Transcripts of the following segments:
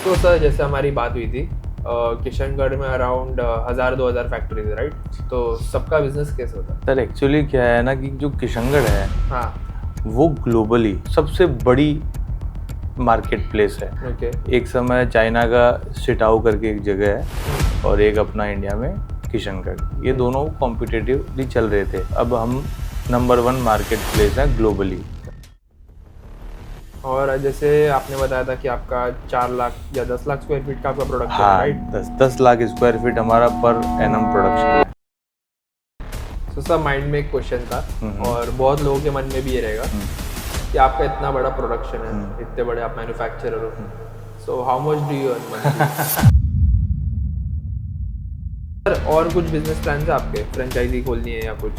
तो सर जैसे हमारी बात हुई थी किशनगढ़ में अराउंड 1000-2000 फैक्ट्रीज है, राइट? तो सबका बिजनेस कैसे होता है? सर एक्चुअली क्या है ना कि जो किशनगढ़ है हाँ, वो ग्लोबली सबसे बड़ी मार्केट प्लेस है। ओके। एक समय चाइना का सिटाओ करके एक जगह है और एक अपना इंडिया में किशनगढ़, ये दोनों कॉम्पिटिटिवली चल रहे थे। अब हम नंबर 1 मार्केट प्लेस है ग्लोबली। और जैसे आपने बताया था कि आपका 4 लाख या 10 लाख स्क्वायर फीट का आपका प्रोडक्शन है, हाँ, राइट? 10 लाख स्क्वायर फीट हमारा पर एनम प्रोडक्शन है। तो सर माइंड में एक क्वेश्चन था और बहुत लोगों के मन में भी ये रहेगा कि आपका इतना बड़ा प्रोडक्शन है, इतने बड़े आप मैन्युफैक्चरर हो, so how much do you earn monthly? Sir और कुछ बिजनेस प्लान है आपके, फ्रेंचाइजी खोलनी है या कुछ?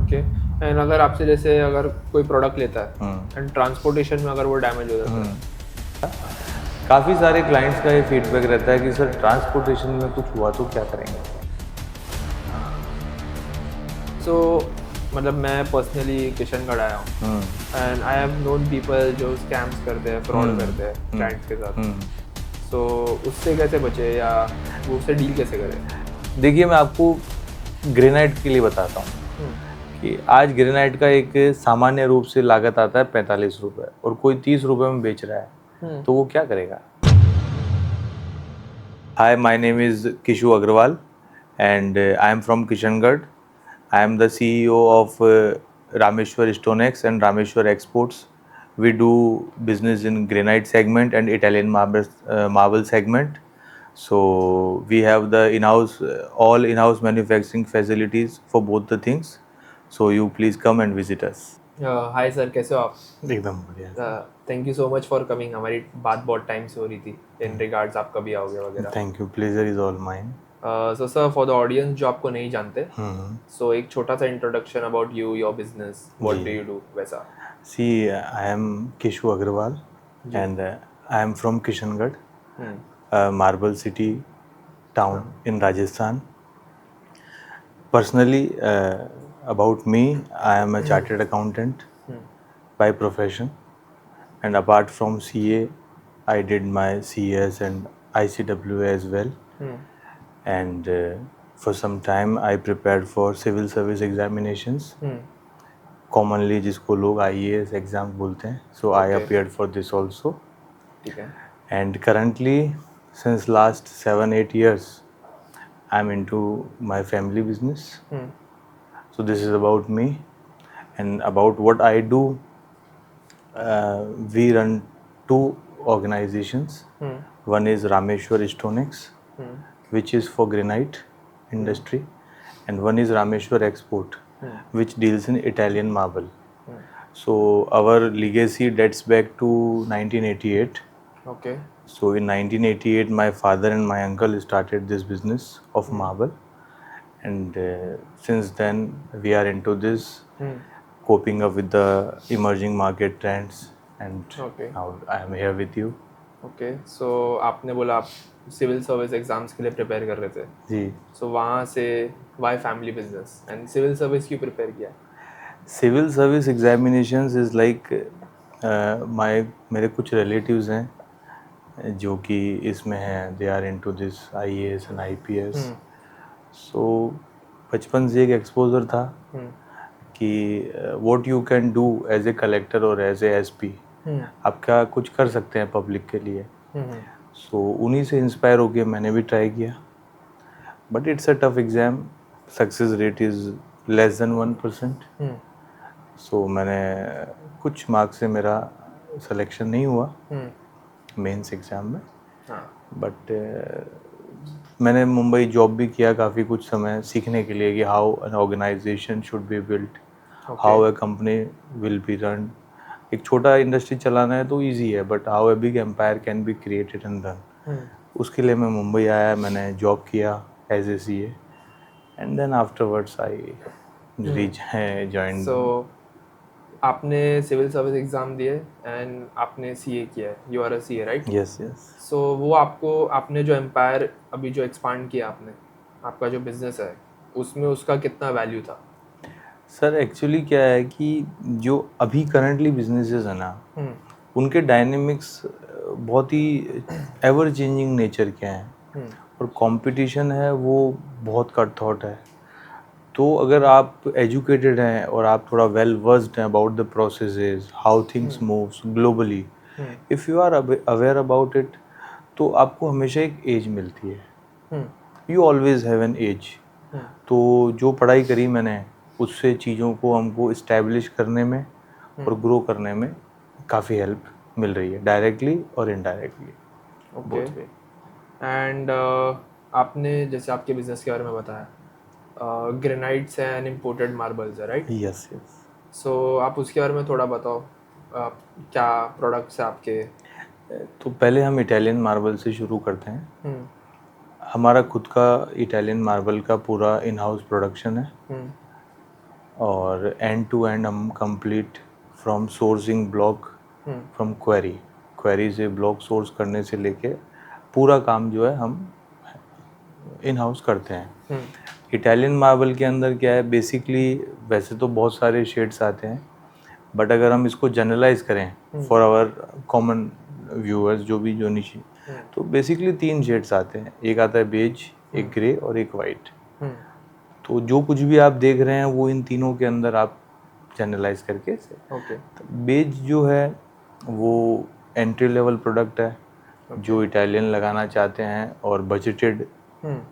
ओके। एंड अगर आपसे जैसे अगर कोई प्रोडक्ट लेता है एंड ट्रांसपोर्टेशन में अगर वो डैमेज हो जाता है, काफ़ी सारे क्लाइंट्स का ये फीडबैक रहता है कि सर ट्रांसपोर्टेशन में कुछ हुआ तो क्या करेंगे। सो मतलब मैं पर्सनली किशनगढ़ आया हूँ and I have known people जो स्कैम्स करते हैं, फ्रॉड करते हैं क्लाइंट्स के साथ। सो उससे कैसे बचे या वो उससे डील कैसे करें? देखिए मैं आपको ग्रेनाइट के लिए बताता हूँ कि आज ग्रेनाइट का एक सामान्य रूप से लागत आता है 45 रुपये और कोई 30 रुपये में बेच रहा है तो वो क्या करेगा। Hi, my name is Kishu Agarwal and I am from Kishangarh. I am the CEO of Rameshwar Stonex and Rameshwar Exports. We do business in granite segment and Italian marble segment. So we have the all in-house manufacturing facilities for both the things. So you please come and visit us. Hi sir, कैसे हो आप? एकदम बढ़िया। Thank you so much for coming. हमारी बात बहुत time से हो रही थी इन रिगार्ड्स आप कभी आओगे वगैरह। Thank you, pleasure is all mine. So sir for the audience जो आपको नहीं जानते, सो एक छोटा सा introduction about you, your business, what do you do, वैसा। See, I am Kishu Agrawal and I am from Kishangarh, Marble City town in Rajasthan. Personally, about me, I am a chartered accountant by profession, and apart from CA, I did my CS and ICWA as well. And for some time, I prepared for civil service examinations, commonly जिसको लोग IAS exam बोलते हैं. So I appeared for this also. ठीक है। And currently, since last 7-8 years, I'm into my family business. So this is about me and about what I do. We run 2 organizations. One is Rameshwar Stonex, which is for granite industry, and one is Rameshwar Export, which deals in Italian marble. So our legacy dates back to 1988. Okay. So in 1988, my father and my uncle started this business of marble, and since then we are into this, coping up with the emerging market trends, and Okay. now I am here with you. Okay. So आपने बोला आप civil service exams के लिए prepare कर रहे थे, जी, so वहाँ से why family business and civil service क्यों प्रिपेयर किया? Civil service examinations is like मेरे कुछ रिलेटिव्स हैं जो कि इसमें हैं, they are into this IAS and IPS. So बचपन से एक एक्सपोजर था कि what you can do as a collector और एज ए SP, आप क्या कुछ कर सकते हैं पब्लिक के लिए. सो उन्हीं से इंस्पायर होके मैंने भी ट्राई किया, but it's a tough exam. Success rate is less than 1%. सो मैंने कुछ मार्क्स से मेरा सिलेक्शन नहीं हुआ मेंस एग्ज़ाम में. बट मैंने मुंबई जॉब भी किया काफ़ी कुछ समय सीखने के लिए कि how an organisation should be built, how a company will be run. एक छोटा इंडस्ट्री चलाना है तो इजी है, but how a big empire can be created and run. उसके लिए मैं मुंबई आया, मैंने जॉब किया as a CA, and then afterwards I join. So आपने सिविल सर्विस एग्जाम दिए एंड आपने CA किया है, you are a CA, right? Yes yes. So वो आपने जो एम्पायर अभी जो एक्सपांड किया आपने, आपका जो बिजनेस है उसमें उसका कितना वैल्यू था? सर एक्चुअली क्या है कि जो अभी करंटली बिजनेसेस है ना, उनके डायनेमिक्स बहुत ही एवर चेंजिंग नेचर के हैं और कंपटीशन है वो बहुत कट थॉट है। तो अगर आप एजुकेटेड हैं और आप थोड़ा वेल वर्स्ड हैं about the processes, how things moves globally, if you are aware about it, तो आपको हमेशा एक एज मिलती है। You always have an edge. तो जो पढ़ाई करी मैंने, उससे चीज़ों को हमको इस्टेब्लिश करने में और ग्रो करने में काफ़ी हेल्प मिल रही है, डायरेक्टली और इनडायरेक्टली। ओके। एंड आपने जैसे आपके बिजनेस के बारे में बताया, ग्रेनाइट्स एंड इम्पोर्टेड मार्बल्स है, राइट? Yes yes. सो आप उसके बारे में थोड़ा बताओ, क्या प्रोडक्ट्स है आपके? तो पहले हम इटालियन मार्बल से शुरू करते हैं। हमारा खुद का इटालियन मार्बल का पूरा इन हाउस प्रोडक्शन है और एंड टू एंड हम complete from sourcing block, from query से ब्लॉक सोर्स करने से लेके पूरा काम जो है हम इन हाउस करते हैं। इटालियन मार्बल के अंदर क्या है, बेसिकली वैसे तो बहुत सारे शेड्स आते हैं, बट अगर हम इसको जनरलाइज करें फॉर आवर कॉमन व्यूअर्स जो नीचे, तो बेसिकली 3 शेड्स आते हैं। एक आता है बेज, एक ग्रे और एक वाइट। तो जो कुछ भी आप देख रहे हैं वो इन तीनों के अंदर आप जनरलाइज करके तो बेज जो है वो एंट्री लेवल प्रोडक्ट है, जो इटालियन लगाना चाहते हैं और बजटेड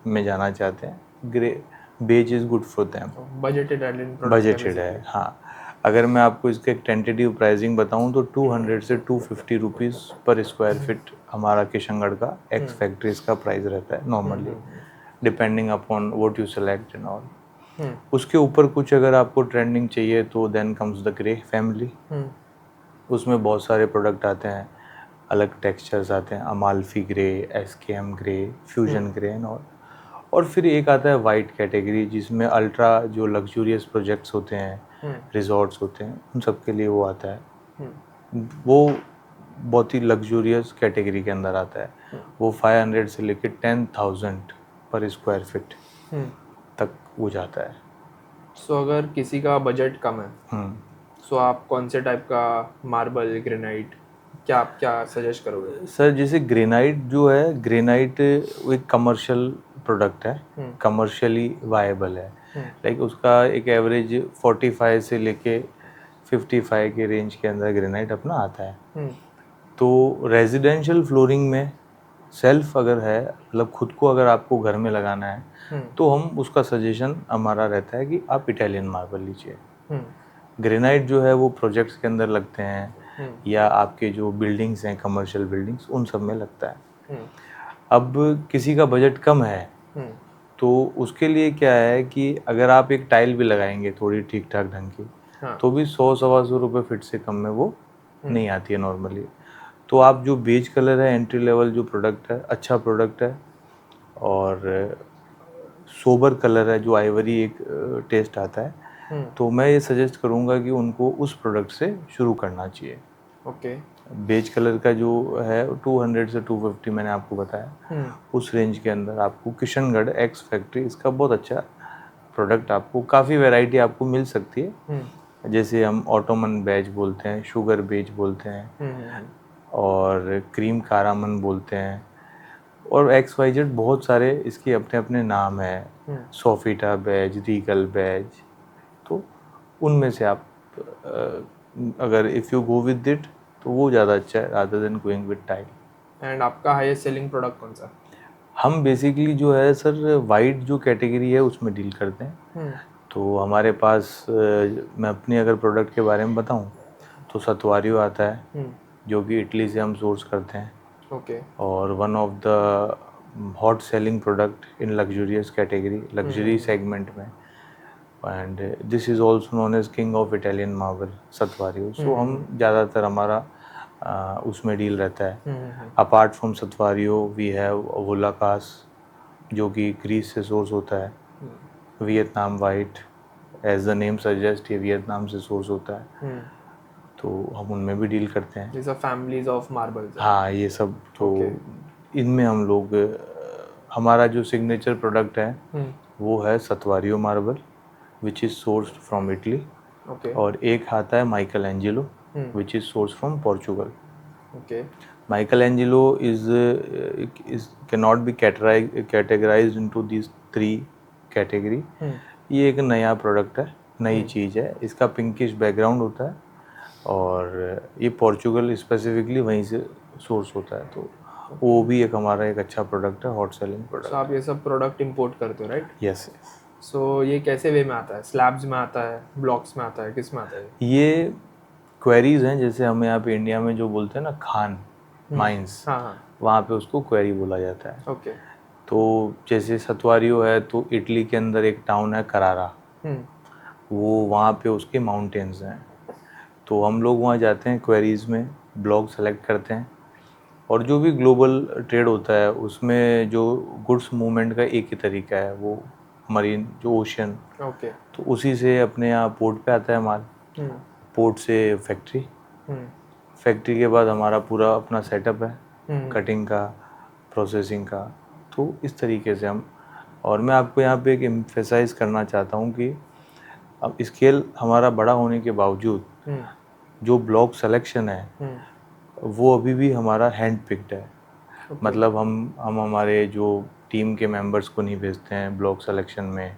में जाना चाहते हैं। Grey beige is good for them, budgeted है। हाँ, अगर मैं आपको इसका एक टेंटेटिव प्राइसिंग बताऊं तो 200 से 250 रुपीज़ पर स्क्वायर फीट हमारा किशनगढ़ का एक्स फैक्ट्रीज का प्राइस रहता है normally, depending upon what you select and all. उसके ऊपर कुछ अगर आपको ट्रेंडिंग चाहिए तो then comes the grey family. उसमें बहुत सारे प्रोडक्ट आते हैं, अलग टेक्सचर्स आते हैं, Amalfi grey, SKM grey, fusion grey and all. और फिर एक आता है वाइट कैटेगरी, जिसमें अल्ट्रा जो लग्जूरियस प्रोजेक्ट्स होते हैं, रिजॉर्ट्स होते हैं, उन सब के लिए वो आता है। वो बहुत ही लग्जूरियस कैटेगरी के अंदर आता है। वो 500 से लेकर 10,000 पर स्क्वायर फीट तक वो जाता है। सो अगर किसी का बजट कम है, सो आप कौन से टाइप का मार्बल, ग्रेनाइट, क्या सजेस्ट करोगे? सर जैसे ग्रेनाइट जो है, ग्रेनाइट वो एक कमर्शियल प्रोडक्ट है, कमर्शियली वायबल है। लाइक उसका एक एवरेज 45 से लेके 55 के रेंज के अंदर ग्रेनाइट अपना आता है। तो रेजिडेंशियल फ्लोरिंग में सेल्फ अगर है, मतलब खुद को अगर आपको घर में लगाना है, तो हम उसका सजेशन हमारा रहता है कि आप इटालियन मार्बल लीजिए। ग्रेनाइट जो है वो प्रोजेक्ट्स के अंदर लगते हैं या आपके जो बिल्डिंग्स हैं, कमर्शियल बिल्डिंग्स, उन सब में लगता है। अब किसी का बजट कम है तो उसके लिए क्या है कि अगर आप एक टाइल भी लगाएंगे थोड़ी ठीक ठाक ढंग की, तो भी 100-125 रुपये फीट से कम में वो नहीं आती है नॉर्मली। तो आप जो बेज कलर है, एंट्री लेवल जो प्रोडक्ट है, अच्छा प्रोडक्ट है और सोबर कलर है, जो आइवरी एक टेस्ट आता है, तो मैं ये सजेस्ट करूँगा कि उनको उस प्रोडक्ट से शुरू करना चाहिए। ओके। बेज कलर का जो है 200 से 250 मैंने आपको बताया, उस रेंज के अंदर आपको किशनगढ़ एक्स फैक्ट्री इसका बहुत अच्छा प्रोडक्ट, आपको काफ़ी वैरायटी आपको मिल सकती है। जैसे हम ऑटोमन बेज बोलते हैं, शुगर बेज बोलते हैं और क्रीम कारामन बोलते हैं, और XYZ बहुत सारे इसके अपने अपने नाम हैं, सोफिटा बेज, रीगल बेज। तो उनमें से आप अगर if you go with it तो वो ज़्यादा अच्छा है rather than going with tile. And आपका हाईएस्ट सेलिंग प्रोडक्ट कौन सा? हम बेसिकली जो है सर वाइट जो कैटेगरी है उसमें डील करते हैं। तो हमारे पास मैं अपनी अगर प्रोडक्ट के बारे में बताऊं तो सतवारियो आता है, जो कि इटली से हम सोर्स करते हैं। ओके। और one of the hot selling product in luxurious category, luxury segment में, and this is also known as king of Italian marble, Statuario. So हम ज़्यादातर हमारा उसमें डील रहता है। Apart from Statuario we have Volakas, जो कि ग्रीस से सोर्स होता है। Vietnam white, as the name suggest, ये वियतनाम से सोर्स होता है, तो हम उनमें भी डील करते हैं। These are families of marbles. हाँ, ये सब तो इनमें हम लोग हमारा जो सिग्नेचर प्रोडक्ट है वो है Statuario marble, which is sourced from Italy, okay और एक आता है Michelangelo which is source from Portugal. Okay Michelangelo is cannot be categorized into these three category. ये एक नया प्रोडक्ट है, नई चीज़ है, इसका पिंकिश बैकग्राउंड होता है और ये पोर्चुगल स्पेसिफिकली वहीं से सोर्स होता है, तो वो भी एक हमारा एक अच्छा प्रोडक्ट है, हॉट सेलिंग सो प्रोडक्ट. आप ये सब प्रोडक्ट इंपोर्ट करते हो, राइट? यस. सो ये कैसे वे में आता है? स्लैब्स में आता है, ब्लॉक्स में आता है, किस में आता है? ये क्वेरीज हैं, जैसे हम यहाँ पे इंडिया में जो बोलते हैं ना खान माइंस, हाँ हाँ वहाँ पे उसको क्वेरी बोला जाता है. ओके तो जैसे सतवारियो है, तो इटली के अंदर एक टाउन है करारा, वो वहाँ पे उसके माउंटेन्स हैं, तो हम लोग वहाँ जाते हैं, क्वेरीज में ब्लॉक सेलेक्ट करते हैं, और जो भी ग्लोबल ट्रेड होता है उसमें जो गुड्स मूवमेंट का एक ही तरीका है, वो मरीन जो ओशन, ओके तो उसी से अपने यहाँ पोर्ट पे आता है माल, पोर्ट से फैक्ट्री, फैक्ट्री के बाद हमारा पूरा अपना सेटअप है कटिंग का, प्रोसेसिंग का. तो इस तरीके से हम, और मैं आपको यहाँ पे एक एम्फेसाइज करना चाहता हूँ कि अब स्केल हमारा बड़ा होने के बावजूद जो ब्लॉक सिलेक्शन है वो अभी भी हमारा हैंड पिक्ड है. मतलब हम हमारे जो टीम के मेंबर्स को नहीं भेजते हैं ब्लॉक सिलेक्शन में,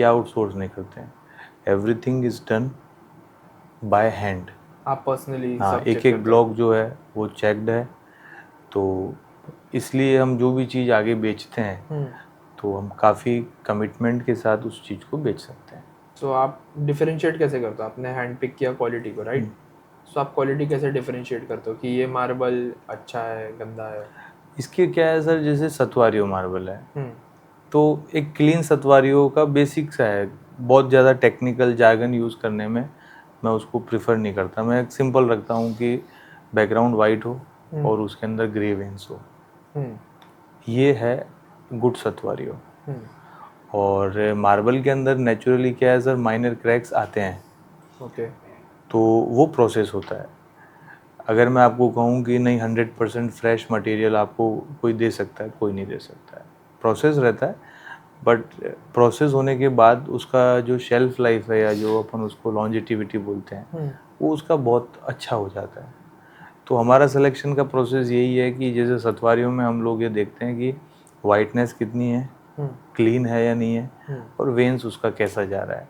या आउटसोर्स नहीं करते हैं. Everything is done by hand. आप पर्सनली हाँ, सब एक एक ब्लॉक जो है वो चेक्ड है, तो इसलिए हम जो भी चीज़ आगे बेचते हैं तो हम काफ़ी कमिटमेंट के साथ उस चीज़ को बेच सकते हैं. सो आप डिफरेंशिएट कैसे करते हो? आपने हैंड पिक किया क्वालिटी को, राइट? सो आप क्वालिटी कैसे डिफरेंशिएट करते हो कि ये मार्बल अच्छा है, गंदा है? इसके क्या है सर, जैसे सतवारियो मार्बल है, तो एक क्लीन सतवारियो का बेसिक सा है, बहुत ज़्यादा टेक्निकल जार्गन यूज़ करने में मैं उसको प्रिफर नहीं करता. मैं एक सिंपल रखता हूँ कि बैकग्राउंड वाइट हो और उसके अंदर ग्रे वेन्स हो. ये है गुड सतवारियो. और मार्बल के अंदर नेचुरली क्या है सर, माइनर क्रैक्स आते हैं, ओके तो वो प्रोसेस होता है. अगर मैं आपको कहूँ कि नहीं 100% फ्रेश मटेरियल आपको कोई दे सकता है, कोई नहीं दे सकता है. प्रोसेस रहता है, बट प्रोसेस होने के बाद उसका जो शेल्फ लाइफ है, या जो अपन उसको लॉन्जिटिविटी बोलते हैं, वो उसका बहुत अच्छा हो जाता है. तो हमारा सिलेक्शन का प्रोसेस यही है कि जैसे सतवारियों में हम लोग ये देखते हैं कि वाइटनेस कितनी है, क्लीन है या नहीं है, और वेन्स उसका कैसा जा रहा है.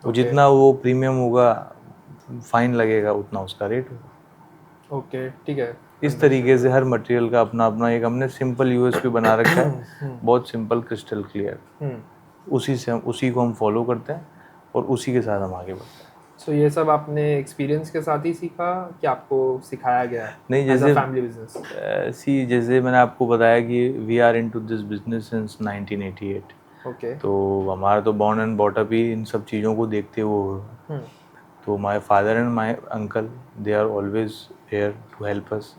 तो जितना वो प्रीमियम होगा, फाइन लगेगा, उतना उसका रेट होगा. ओके ठीक है. इस तरीके से हर मटेरियल का अपना अपना एक हमने सिंपल यूएसपी बना रखा है, बहुत सिंपल, क्रिस्टल क्लियर. उसी को हम फॉलो करते हैं और उसी के साथ हम आगे बढ़ते हैं. सो ये सब आपने एक्सपीरियंस के साथ ही सीखा कि आपको सिखाया गया? नहीं, जैसे फैमिली बिजनेस जैसे मैंने आपको बताया कि we are into this business since 1988. Okay तो हमारा तो बॉर्न एंड बॉट अप ही इन सब चीज़ों को देखते हुए. तो my father and my uncle, they are always here to help us.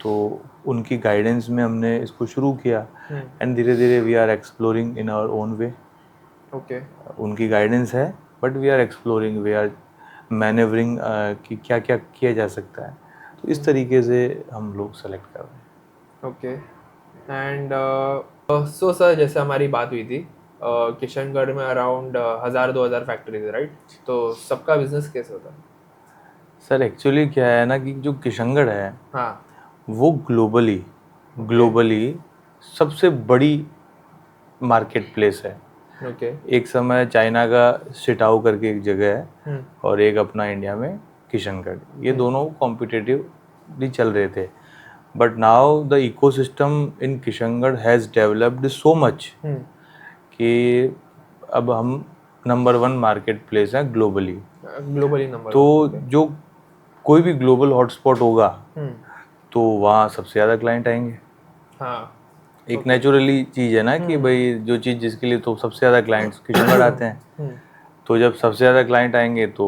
तो उनकी गाइडेंस में हमने इसको शुरू किया, एंड धीरे धीरे we are exploring in our own way. Okay उनकी गाइडेंस है, but we are exploring, we are manoeuvring कि क्या क्या किया जा सकता है. तो इस तरीके से हम लोग सेलेक्ट कर रहे हैं. ओके. एंड सो सर, जैसे हमारी बात हुई थी, किशनगढ़ में अराउंड 1000-2000 फैक्ट्रीज, राइट? तो सबका बिजनेस कैसे होता है? सर एक्चुअली क्या है ना कि जो किशनगढ़ है, हाँ वो ग्लोबली सबसे बड़ी मार्केट प्लेस है. ओके एक समय चाइना का सिटाओ करके एक जगह है, और एक अपना इंडिया में किशनगढ़, ये दोनों कॉम्पिटिटिवली चल रहे थे. But now the ecosystem in Kishangarh has developed so much कि अब हम नंबर 1 मार्केट प्लेस है ग्लोबली. नंबर. तो जो कोई भी ग्लोबल हॉटस्पॉट होगा तो वहाँ सबसे ज़्यादा क्लाइंट आएंगे. हाँ एक नेचुरली चीज़ है ना कि भाई जो चीज़ जिसके लिए, तो सबसे ज़्यादा क्लाइंट्स किशनगढ़ आते हैं. तो जब सबसे ज़्यादा क्लाइंट आएंगे तो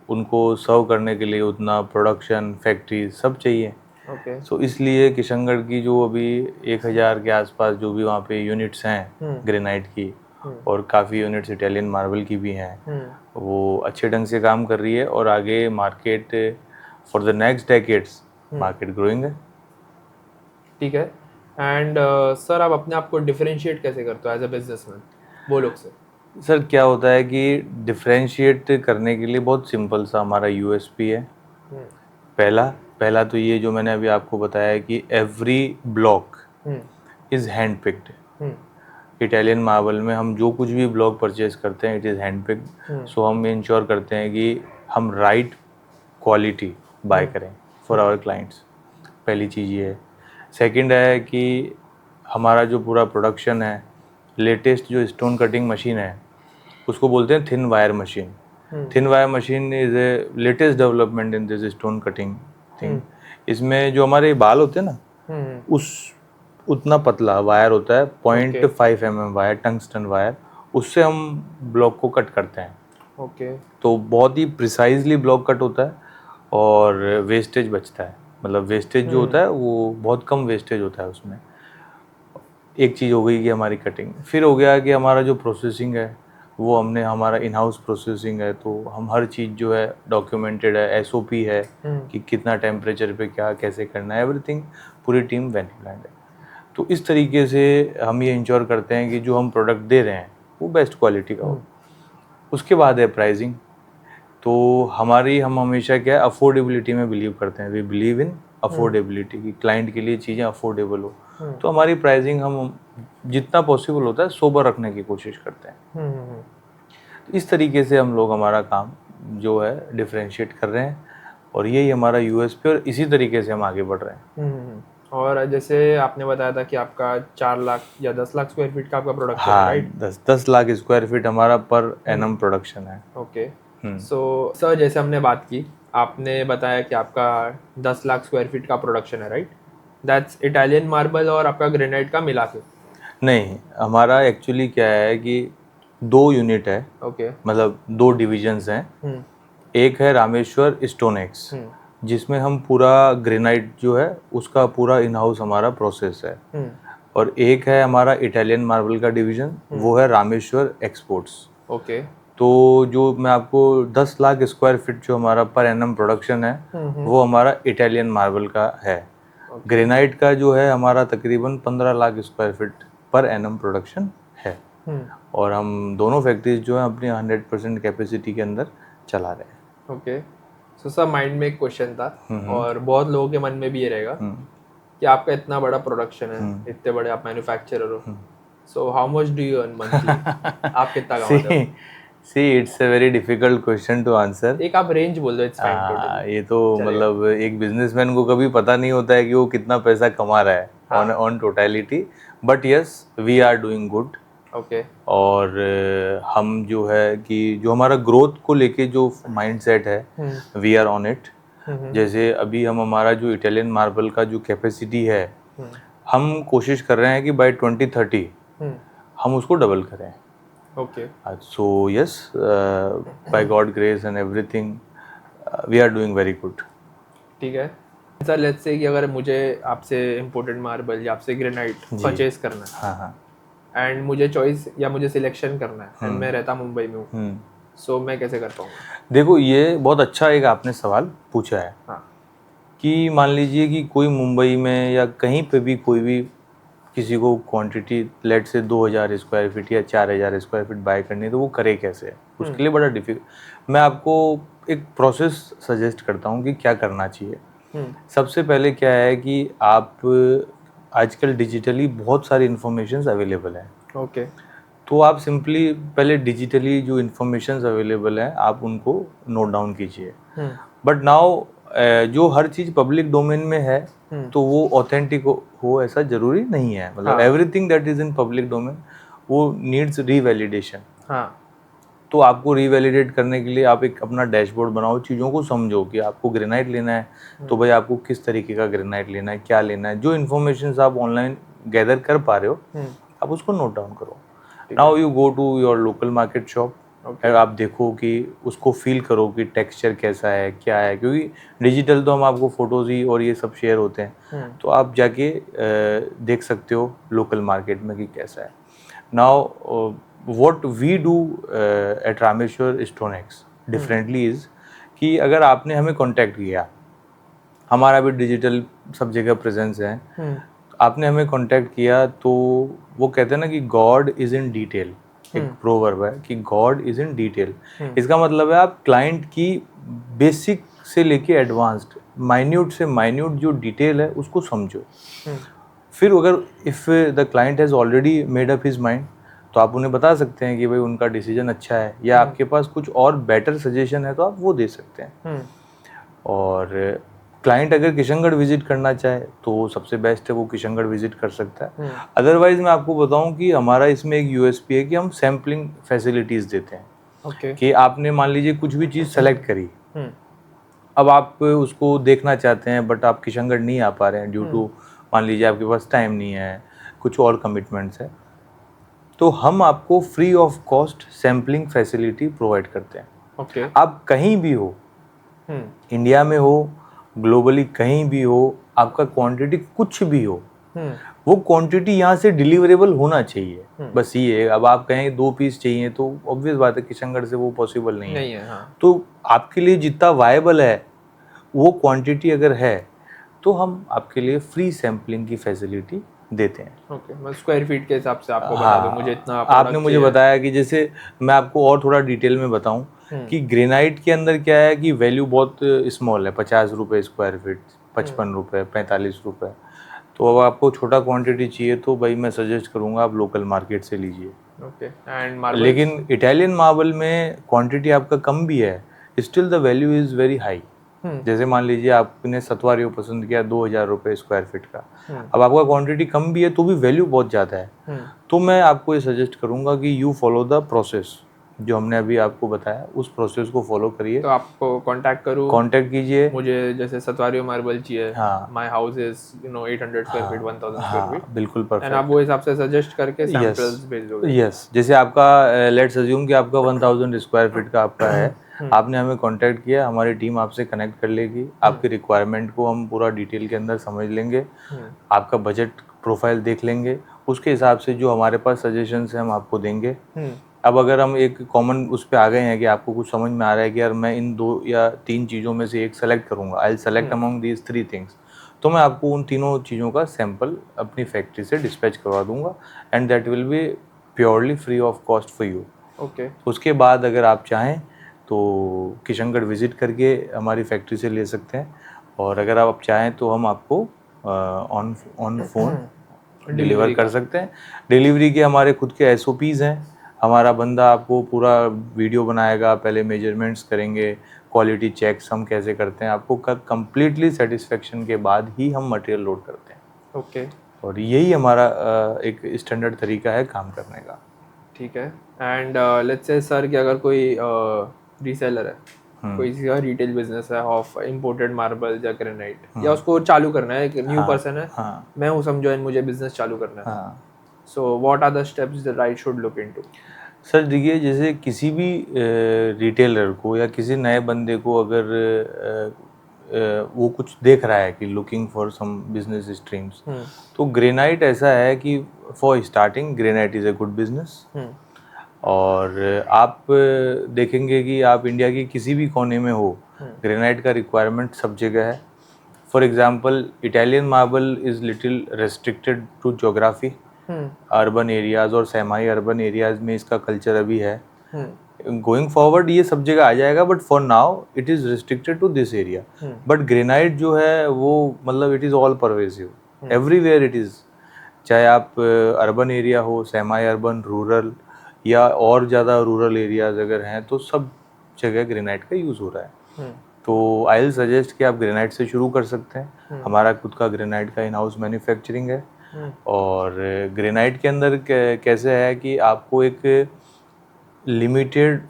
उनको सर्व करने के लिए उतना प्रोडक्शन, फैक्ट्री सब चाहिए. ओके सो इसलिए किशनगढ़ की जो अभी 1000 के आसपास जो भी वहाँ पे यूनिट्स हैं ग्रेनाइट की, और काफ़ी यूनिट्स इटालियन मार्बल की भी हैं, वो अच्छे ढंग से काम कर रही है. और आगे market for the next decades market growing है. ठीक है. एंड सर, आप अपने आप को डिफरेंशिएट कैसे करते हो एज अ बिजनेसमैन वो लोग से? सर क्या होता है कि डिफरेंशिएट करने के लिए बहुत सिंपल सा हमारा यूएसपी है। पहला पहला तो ये जो मैंने अभी आपको बताया कि every block is hand picked. Italian marble में हम जो कुछ भी ब्लॉक परचेज करते हैं इट इज़ हैंड पिक्ड। सो हम इंश्योर करते हैं कि हम राइट क्वालिटी बाय करें फॉर आवर क्लाइंट्स। पहली चीज़ ये है। सेकंड है कि हमारा जो पूरा प्रोडक्शन है, लेटेस्ट जो स्टोन कटिंग मशीन है उसको बोलते हैं thin wire machine. Thin wire machine is a latest development in this stone cutting thing. इसमें जो हमारे बाल होते हैं ना उस उतना पतला वायर होता है, 0.5 mm वायर, टंगस्टन वायर, उससे हम ब्लॉक को कट करते हैं। ओके। तो बहुत ही प्रिसाइजली ब्लॉक कट होता है और वेस्टेज बचता है। मतलब वेस्टेज जो होता है वो बहुत कम वेस्टेज होता है उसमें। एक चीज़ हो गई कि हमारी कटिंग। फिर हो गया कि हमारा जो प्रोसेसिंग है वो हमने हमारा इन हाउस प्रोसेसिंग है, तो हम हर चीज़ जो है डॉक्यूमेंटेड है, एसओपी है कि कितना टेम्परेचर पे क्या कैसे करना है, एवरीथिंग पूरी टीम वेल प्लान्ड है। तो इस तरीके से हम ये इंश्योर करते हैं कि जो हम प्रोडक्ट दे रहे हैं वो बेस्ट क्वालिटी का हो। उसके बाद है प्राइसिंग। तो हम हमेशा क्या है अफोर्डेबिलिटी में बिलीव करते हैं। वी बिलीव इन अफोर्डेबिलिटी की क्लाइंट के लिए चीज़ें अफोर्डेबल हो। तो हमारी प्राइसिंग हम जितना पॉसिबल होता है सोबर रखने की कोशिश करते हैं। तो इस तरीके से हम लोग हमारा काम जो है डिफरेंशिएट कर रहे हैं और यही हमारा यूएसपी, और इसी तरीके से हम आगे बढ़ रहे हैं। और जैसे आपने बताया था कि आपका 4 लाख या 10 लाख स्क्वायर फीट का आपका प्रोडक्शन है, हाँ, राइट? 10 लाख स्क्वायर फीट हमारा पर एनम प्रोडक्शन है। ओके। सो सर, जैसे हमने बात की, आपने बताया कि आपका 10 लाख स्क्वायर फीट का प्रोडक्शन है, राइट? दैट्स इटालियन मार्बल और आपका ग्रेनाइट का मिला के? नहीं, हमारा एक्चुअली क्या है कि 2 यूनिट है। ओके। मतलब 2 डिविजन्स हैं। एक है रामेश्वर स्टोनेक्स जिसमें हम पूरा ग्रेनाइट जो है उसका पूरा इन हाउस हमारा प्रोसेस है। और एक है हमारा इटालियन मार्बल का डिवीजन, वो है रामेश्वर एक्सपोर्ट्स। ओके। तो जो मैं आपको 10 लाख स्क्वायर फीट जो हमारा पर एनम प्रोडक्शन है वो हमारा इटालियन मार्बल का है। ग्रेनाइट का जो है हमारा तकरीबन 15 lakh square feet per annum production है। और हम दोनों फैक्ट्रीज जो है अपनी 100% कैपेसिटी के अंदर चला रहे हैं। ओके। सो सर, माइंड में एक क्वेश्चन था और बहुत लोगों के मन में भी ये रहेगा कि आपका इतना बड़ा प्रोडक्शन है, इतने बड़े आप मैन्युफैक्चरर हो, so how much do you earn monthly? आप कितना कमाते हो? See it's a very difficult question to answer. एक आप रेंज बोल दो, इट्स फाइन टोटली। ये तो मतलब एक बिजनेसमैन को कभी पता नहीं होता है कि वो कितना पैसा कमा रहा है on totality. But yes, we are doing good. Okay. और हम जो है कि जो हमारा ग्रोथ को लेके जो माइंडसेट है वी आर ऑन इट। जैसे अभी हमारा जो इटालियन मार्बल का जो कैपेसिटी है हम कोशिश कर रहे हैं कि बाय 2030 हम उसको डबल करें। Okay. So yes, by God grace and everything we are doing very good. ठीक है सर, लेट्स से कि अगर मुझे आपसे इम्पोर्टेड मार्बल या आपसे ग्रेनाइट परचेज करना है, हाँ हाँ, एंड मुझे चॉइस या मुझे सिलेक्शन करना है, एंड मैं रहता मुंबई में हूँ, सो मैं कैसे कर पाऊँगा? देखो ये बहुत अच्छा एक आपने सवाल पूछा है। हाँ। कि मान लीजिए कि कोई मुंबई में या कहीं पे भी कोई भी किसी को क्वांटिटी लेट से 2000 स्क्वायर फीट या 4000 स्क्वायर फीट बाय करनी है तो वो करे कैसे? उसके लिए बड़ा डिफिकल्ट। मैं आपको एक प्रोसेस सजेस्ट करता हूँ कि क्या करना चाहिए। सबसे पहले क्या है कि आप आजकल डिजिटली बहुत सारी इन्फॉर्मेशंस अवेलेबल हैं। ओके। तो आप सिंपली पहले डिजिटली जो इन्फॉर्मेशंस अवेलेबल हैं आप उनको नोट डाउन कीजिए। बट नाउ जो हर चीज़ पब्लिक डोमेन में है तो वो ऑथेंटिक हो ऐसा ज़रूरी नहीं है। मतलब everything that is in public domain वो नीड्स रीवैलिडेशन। हाँ। तो आपको रीवैलिडेट करने के लिए आप एक अपना डैशबोर्ड बनाओ, चीज़ों को समझो कि आपको ग्रेनाइट लेना है तो भाई आपको किस तरीके का ग्रेनाइट लेना है, क्या लेना है। जो इन्फॉर्मेशन आप ऑनलाइन गैदर कर पा रहे हो आप उसको नोट डाउन करो। Now you go to your local market shop. आप देखो कि उसको फील करो कि टेक्सचर कैसा है, क्या है, क्योंकि डिजिटल तो हम आपको फोटोज ही और ये सब शेयर होते हैं। तो आप जाके देख सकते हो लोकल मार्केट में कि कैसा है। Now what we do at Rameshwar Stonex differently is कि अगर आपने हमें कांटेक्ट किया, हमारा भी डिजिटल सब जगह प्रेजेंस है, आपने हमें कांटेक्ट किया तो वो कहते हैं ना कि गॉड इज़ इन डिटेल। एक प्रोवर्ब है कि गॉड इज इन डिटेल। इसका मतलब है आप क्लाइंट की बेसिक से लेके एडवांस्ड, माइन्यूट से माइन्यूट जो डिटेल है उसको समझो। फिर अगर if the client has already made up his mind, तो आप उन्हें बता सकते हैं कि भाई उनका डिसीजन अच्छा है, या आपके पास कुछ और बेटर सजेशन है तो आप वो दे सकते हैं। और क्लाइंट अगर किशनगढ़ विजिट करना चाहे तो सबसे बेस्ट है वो किशनगढ़ विजिट कर सकता है। अदरवाइज मैं आपको बताऊं कि हमारा इसमें एक यूएसपी है कि हम सैम्पलिंग फैसिलिटीज़ देते हैं। कि आपने मान लीजिए कुछ भी चीज़ सेलेक्ट करी, अब आप उसको देखना चाहते हैं बट आप किशनगढ़ नहीं आ पा रहे हैं ड्यू टू मान लीजिए आपके पास टाइम नहीं है, कुछ और कमिटमेंट्स है, तो हम आपको free of cost sampling facility provide करते हैं। आप कहीं भी हो, इंडिया में हो, ग्लोबली कहीं भी हो, आपका क्वांटिटी कुछ भी हो, वो क्वांटिटी यहाँ से डिलीवरेबल होना चाहिए। बस ये है। अब आप कहें 2 पीस चाहिए तो ऑब्वियस बात है किशनगढ़ से वो पॉसिबल नहीं है। हाँ। तो आपके लिए जितना वायबल है वो क्वांटिटी अगर है तो हम आपके लिए फ्री सैम्पलिंग की फैसिलिटी देते हैं। मैं स्क्वायर फीट के हिसाब से आपको बता दूं, मुझे इतना आपने मुझे बताया कि जैसे मैं आपको और थोड़ा डिटेल में बताऊं कि ग्रेनाइट के अंदर क्या है कि वैल्यू बहुत स्मॉल है, 50 रुपये स्क्वायर फीट, 55 रुपये, 45 रुपये। तो अब आपको छोटा क्वांटिटी चाहिए तो भाई मैं सजेस्ट करूंगा आप लोकल मार्केट से लीजिए। लेकिन इटालियन मार्बल में क्वांटिटी आपका कम भी है, still the value is very high. जैसे मान लीजिए आपने सतवारियो पसंद किया 2000 रुपये स्क्वायर फीट का, अब आपका क्वांटिटी कम भी है तो भी वैल्यू बहुत ज़्यादा है। तो मैं आपको ये सजेस्ट करूंगा कि यू फॉलो द प्रोसेस जो हमने अभी आपको बताया, उस प्रोसेस को फॉलो करिए। तो आपको कांटेक्ट कीजिए। मुझे जैसे सतवारियो मार्बल चाहिए, my house is 800 square feet, 1000 square feet, बिल्कुल परफेक्ट, एंड आप वो हिसाब से सजेस्ट करके सैंपल्स भेज दोगे। यस, जैसे आपका लेट्स अज्यूम कि आपका 1000 स्क्वायर फीट का आपका है, आपने हमें कांटेक्ट किया, हमारी टीम आपसे कनेक्ट कर लेगी, आपकी रिक्वायरमेंट को हम पूरा डिटेल के अंदर समझ लेंगे, आपका बजट प्रोफाइल देख लेंगे, उसके हिसाब से जो हमारे पास सजेशंस हैं हम आपको देंगे। अब अगर हम एक कॉमन उस पर आ गए हैं कि आपको कुछ समझ में आ रहा है कि यार मैं इन 2 या 3 चीज़ों में से एक सेलेक्ट करूँगा, I will select among these 3 things, तो मैं आपको उन तीनों चीज़ों का सैंपल अपनी फैक्ट्री से डिस्पैच करवा दूंगा and that will be purely free of cost for you. उसके बाद अगर आप चाहें तो किशनगढ़ विजिट करके हमारी फैक्ट्री से ले सकते हैं, और अगर आप चाहें तो हम आपको ऑन फोन डिलीवर कर सकते हैं। डिलीवरी के हमारे खुद के SOPs हैं, हमारा बंदा आपको पूरा वीडियो बनाएगा, पहले मेजरमेंट्स करेंगे, क्वालिटी चेक्स हम कैसे करते हैं, आपको कंप्लीटली सेटिस्फेक्शन के बाद ही हम मटेरियल लोड करते हैं। और यही हमारा एक स्टैंडर्ड तरीका है काम करने का। ठीक है। एंड लेट्स से सर कि अगर कोई रीसेलर है, कोई सा रिटेल बिजनेस है ऑफ इंपोर्टेड मार्बल या ग्रेनाइट, या उसको चालू करना है, एक न्यू पर्सन है, मैं हूँ समझो, मुझे बिजनेस चालू करना है, so what are the steps that I should look into? Sir देखिए, जैसे किसी भी रिटेलर को या किसी नए बंदे को अगर वो कुछ देख रहा है कि looking for some business streams, तो ग्रेनाइट ऐसा है कि for starting granite is a good business. और आप देखेंगे कि आप इंडिया की किसी भी कोने में हो, ग्रेनाइट का रिक्वायरमेंट सब जगह है। For example Italian marble is little restricted to geography, urban areas और सेमी अर्बन एरियाज में इसका कल्चर अभी है। गोइंग फॉरवर्ड ये सब जगह आ जाएगा, but for now it is restricted to this area. But granite जो है वो मतलब it is all pervasive, everywhere it is, चाहे आप अर्बन एरिया हो, सेमी अर्बन, रूरल या और ज़्यादा रूरल एरियाज अगर हैं, तो सब जगह ग्रेनाइट का यूज़ हो रहा है। तो आई विल सजेस्ट कि आप ग्रेनाइट से शुरू कर सकते हैं। हमारा खुद का ग्रेनाइट का इन हाउस मैन्युफैक्चरिंग है। और ग्रेनाइट के अंदर कैसे है कि आपको एक लिमिटेड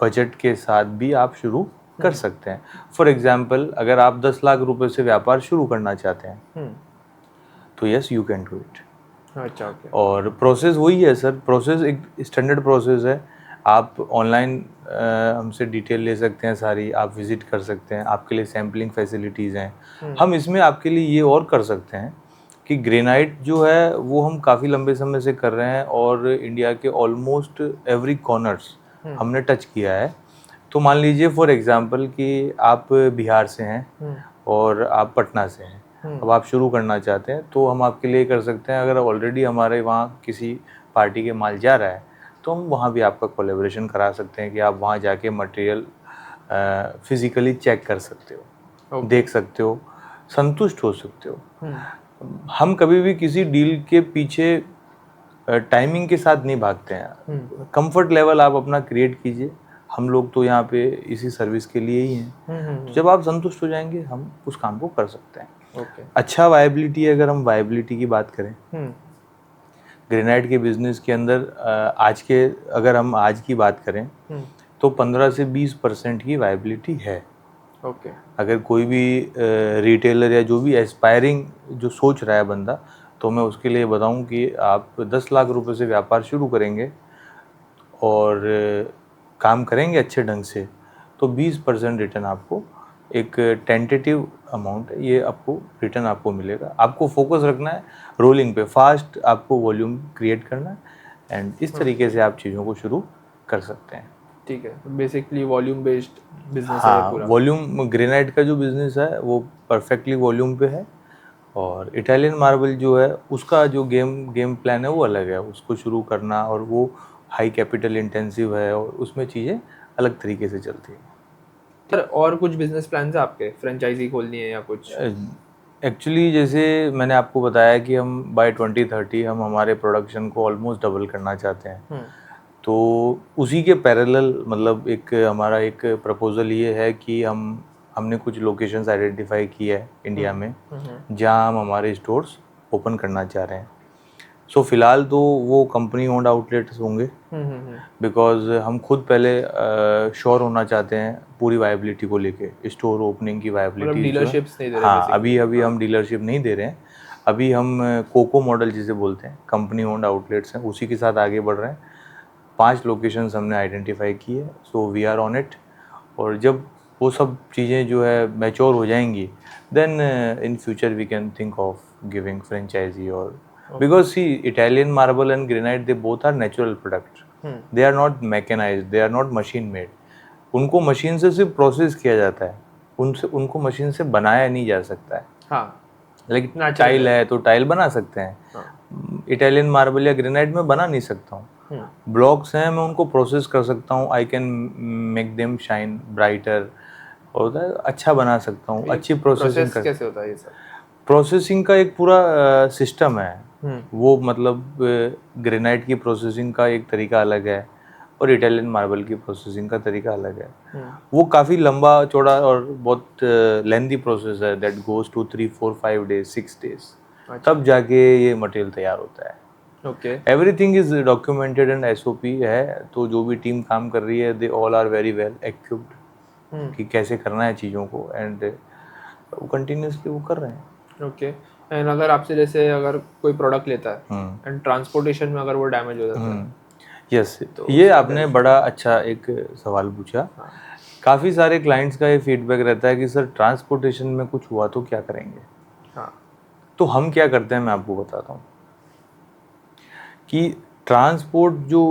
बजट के साथ भी आप शुरू कर सकते हैं। फॉर एग्जांपल अगर आप 10 लाख रुपए से व्यापार शुरू करना चाहते हैं तो yes you can do it. अच्छा, ओके। और प्रोसेस वही है सर, प्रोसेस एक स्टैंडर्ड प्रोसेस है। आप ऑनलाइन हमसे डिटेल ले सकते हैं सारी, आप विजिट कर सकते हैं, आपके लिए सैम्पलिंग फैसिलिटीज़ हैं। हम इसमें आपके लिए ये और कर सकते हैं कि ग्रेनाइट जो है वो हम काफ़ी लंबे समय से कर रहे हैं और इंडिया के ऑलमोस्ट एवरी कॉर्नर्स हमने टच किया है। तो मान लीजिए फॉर एग्जांपल कि आप बिहार से हैं और आप पटना से हैं, अब आप शुरू करना चाहते हैं तो हम आपके लिए कर सकते हैं। अगर ऑलरेडी हमारे वहाँ किसी पार्टी के माल जा रहा है तो हम वहाँ भी आपका कोलेबोरेशन करा सकते हैं कि आप वहाँ जाके मटेरियल फिजिकली चेक कर सकते हो, देख सकते हो, संतुष्ट हो सकते हो। हम कभी भी किसी डील के पीछे टाइमिंग के साथ नहीं भागते हैं। कंफर्ट लेवल आप अपना क्रिएट कीजिए, हम लोग तो यहाँ पे इसी सर्विस के लिए ही हैं। तो जब आप संतुष्ट हो जाएंगे हम उस काम को कर सकते हैं। अच्छा वायबिलिटी, अगर हम वायबिलिटी की बात करें ग्रेनाइट के बिजनेस के अंदर अगर हम आज की बात करें तो 15 से 20% की वायबिलिटी है। अगर कोई भी रिटेलर या जो भी एस्पायरिंग जो सोच रहा है बंदा, तो मैं उसके लिए बताऊं कि आप 10 लाख रुपए से व्यापार शुरू करेंगे और काम करेंगे अच्छे ढंग से तो 20% रिटर्न आपको, एक टेंटेटिव अमाउंट है, ये आपको रिटर्न आपको मिलेगा। आपको फोकस रखना है रोलिंग पे, फास्ट आपको वॉल्यूम क्रिएट करना है एंड इस तरीके से आप चीज़ों को शुरू कर सकते हैं। ठीक है, बेसिकली वॉल्यूम बेस्ड बिजनेस है पूरा। वॉल्यूम ग्रेनाइट का जो बिजनेस है वो परफेक्टली वॉल्यूम पे है और इटालियन मार्बल जो है उसका जो गेम प्लान है वो अलग है। उसको शुरू करना और वो हाई कैपिटल इंटेंसिव है और उसमें चीज़ें अलग तरीके से चलती है। और कुछ बिजनेस प्लान है आपके, फ्रेंचाइजी खोलनी है या कुछ? एक्चुअली जैसे मैंने आपको बताया कि हम बाय 2030 हम हमारे प्रोडक्शन को ऑलमोस्ट डबल करना चाहते हैं। तो उसी के पैरेलल मतलब हमारा एक प्रपोजल ये है कि हमने कुछ लोकेशंस आइडेंटिफाई की है इंडिया में जहां हम हमारे स्टोर्स ओपन करना चाह रहे हैं। सो फिलहाल तो वो कंपनी ओन्ड आउटलेट्स होंगे बिकॉज हम खुद पहले श्योर होना चाहते हैं पूरी वायबिलिटी को लेके, स्टोर ओपनिंग की वायबिलिटी। डीलरशिप्स नहीं दे रहे? हाँ, अभी हम डीलरशिप नहीं दे रहे हैं। अभी हम कोको मॉडल जिसे बोलते हैं, कंपनी ओन्ड आउटलेट्स हैं, उसी के साथ आगे बढ़ रहे हैं। 5 लोकेशंस हमने आइडेंटिफाई की है, so we are on it. और जब वो सब चीज़ें जो है मैच्योर हो जाएंगी then in future we can think of giving franchisee. और because see Italian marble and granite they both are natural product, they are not mechanised, they are not machine made. उनको मशीन से सिर्फ process किया जाता है, उनको machine से बनाया नहीं जा सकता है। लेकिन टाइल है तो टाइल बना सकते हैं, इटालियन मार्बल या ग्रेनाइट में बना नहीं सकता हूँ। ब्लॉक्स हैं, मैं उनको प्रोसेस कर सकता हूँ, I can make them shine brighter और अच्छा बना सकता हूँ। अच्छी प्रोसेसिंग कैसे होता है ये सब? प्रोसेसिंग का एक पूरा सिस्टम है। वो मतलब ग्रेनाइट की प्रोसेसिंग का एक तरीका अलग है और इटालियन मार्बल की प्रोसेसिंग का तरीका अलग है। वो काफ़ी लंबा चौड़ा और बहुत लेंथी प्रोसेस है that goes to 3, 4, 5 days, 6 days, तब जाके ये मटेरियल तैयार होता है। Everything is documented and SOP है। तो जो भी टीम काम कर रही है they all are very well equipped कि कैसे करना है चीज़ों को एंड वो कंटिन्यूसली वो कर रहे हैं। एंड अगर आपसे जैसे अगर कोई प्रोडक्ट लेता है एंड ट्रांसपोर्टेशन में अगर वो डैमेज हो जाता है, यस, तो ये आपने बड़ा अच्छा एक सवाल पूछा। काफ़ी सारे क्लाइंट्स का ये फीडबैक रहता है कि सर ट्रांसपोर्टेशन में कुछ हुआ तो क्या करेंगे। तो हम क्या करते हैं मैं आपको बताता हूँ कि ट्रांसपोर्ट जो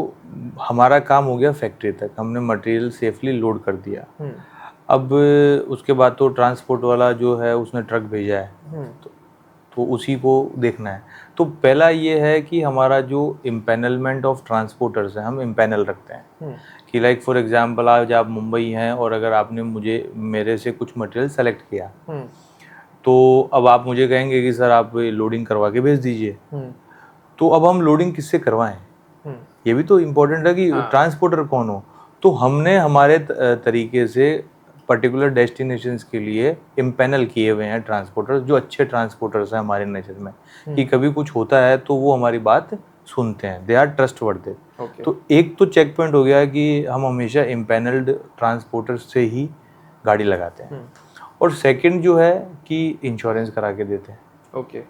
हमारा काम हो गया फैक्ट्री तक, हमने मटेरियल सेफली लोड कर दिया। अब उसके बाद तो ट्रांसपोर्ट वाला जो है उसने ट्रक भेजा है तो उसी को देखना है। तो पहला ये है कि हमारा जो इम्पैनलमेंट ऑफ ट्रांसपोर्टर्स है, हम इम्पैनल रखते हैं कि लाइक फॉर एग्जांपल आज आप मुंबई हैं और अगर आपने मेरे से कुछ मटेरियल सेलेक्ट किया तो अब आप मुझे कहेंगे कि सर आप लोडिंग करवा के भेज दीजिए। तो अब हम लोडिंग किससे करवाएं, ये भी तो इम्पोर्टेंट है कि ट्रांसपोर्टर कौन हो। तो हमने हमारे तरीके से पर्टिकुलर डेस्टिनेशंस के लिए इम्पैनल किए हुए हैं ट्रांसपोर्टर्स, जो अच्छे ट्रांसपोर्टर्स हैं हमारे नज़र में कि कभी कुछ होता है तो वो हमारी बात सुनते हैं, दे आर ट्रस्टवर्दी। तो एक तो चेक पॉइंट हो गया कि हम हमेशा इम्पैनल्ड ट्रांसपोर्टर्स से ही गाड़ी लगाते हैं। और सेकंड जो है कि इंश्योरेंस करा के देते हैं।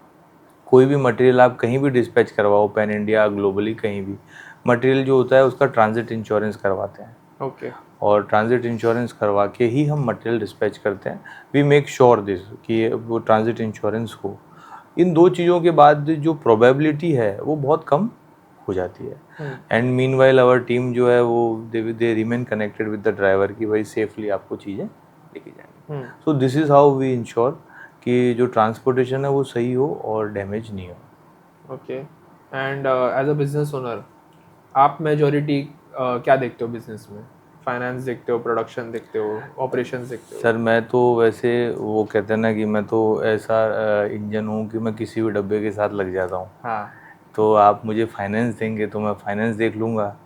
कोई भी मटेरियल आप कहीं भी डिस्पैच करवाओ, पैन इंडिया ग्लोबली कहीं भी, मटेरियल जो होता है उसका ट्रांजिट इंश्योरेंस करवाते हैं। और ट्रांजिट इंश्योरेंस करवा के ही हम मटेरियल डिस्पैच करते हैं। वी मेक श्योर दिस कि वो ट्रांजिट इंश्योरेंस हो। इन दो चीज़ों के बाद जो प्रोबेबिलिटी है वो बहुत कम हो जाती है। एंड मीनवाइल आवर टीम जो है वो they remain connected with the driver कि भाई सेफली आपको चीज़ें लेके जाएंगे। So this is how we ensure कि जो ट्रांसपोर्टेशन है वो सही हो और डैमेज नहीं हो। And as a business owner आप मेजॉरिटी क्या देखते हो बिजनेस में? फाइनेंस देखते हो, प्रोडक्शन देखते हो, ऑपरेशंस देखते हो? सर मैं तो वैसे वो कहते हैं ना कि मैं तो ऐसा इंजन हूँ कि मैं किसी भी डब्बे के साथ लग जाता हूँ। हाँ। तो आप मुझे फाइनेंस देंगे तो मैं फाइनेंस देख लूँगा,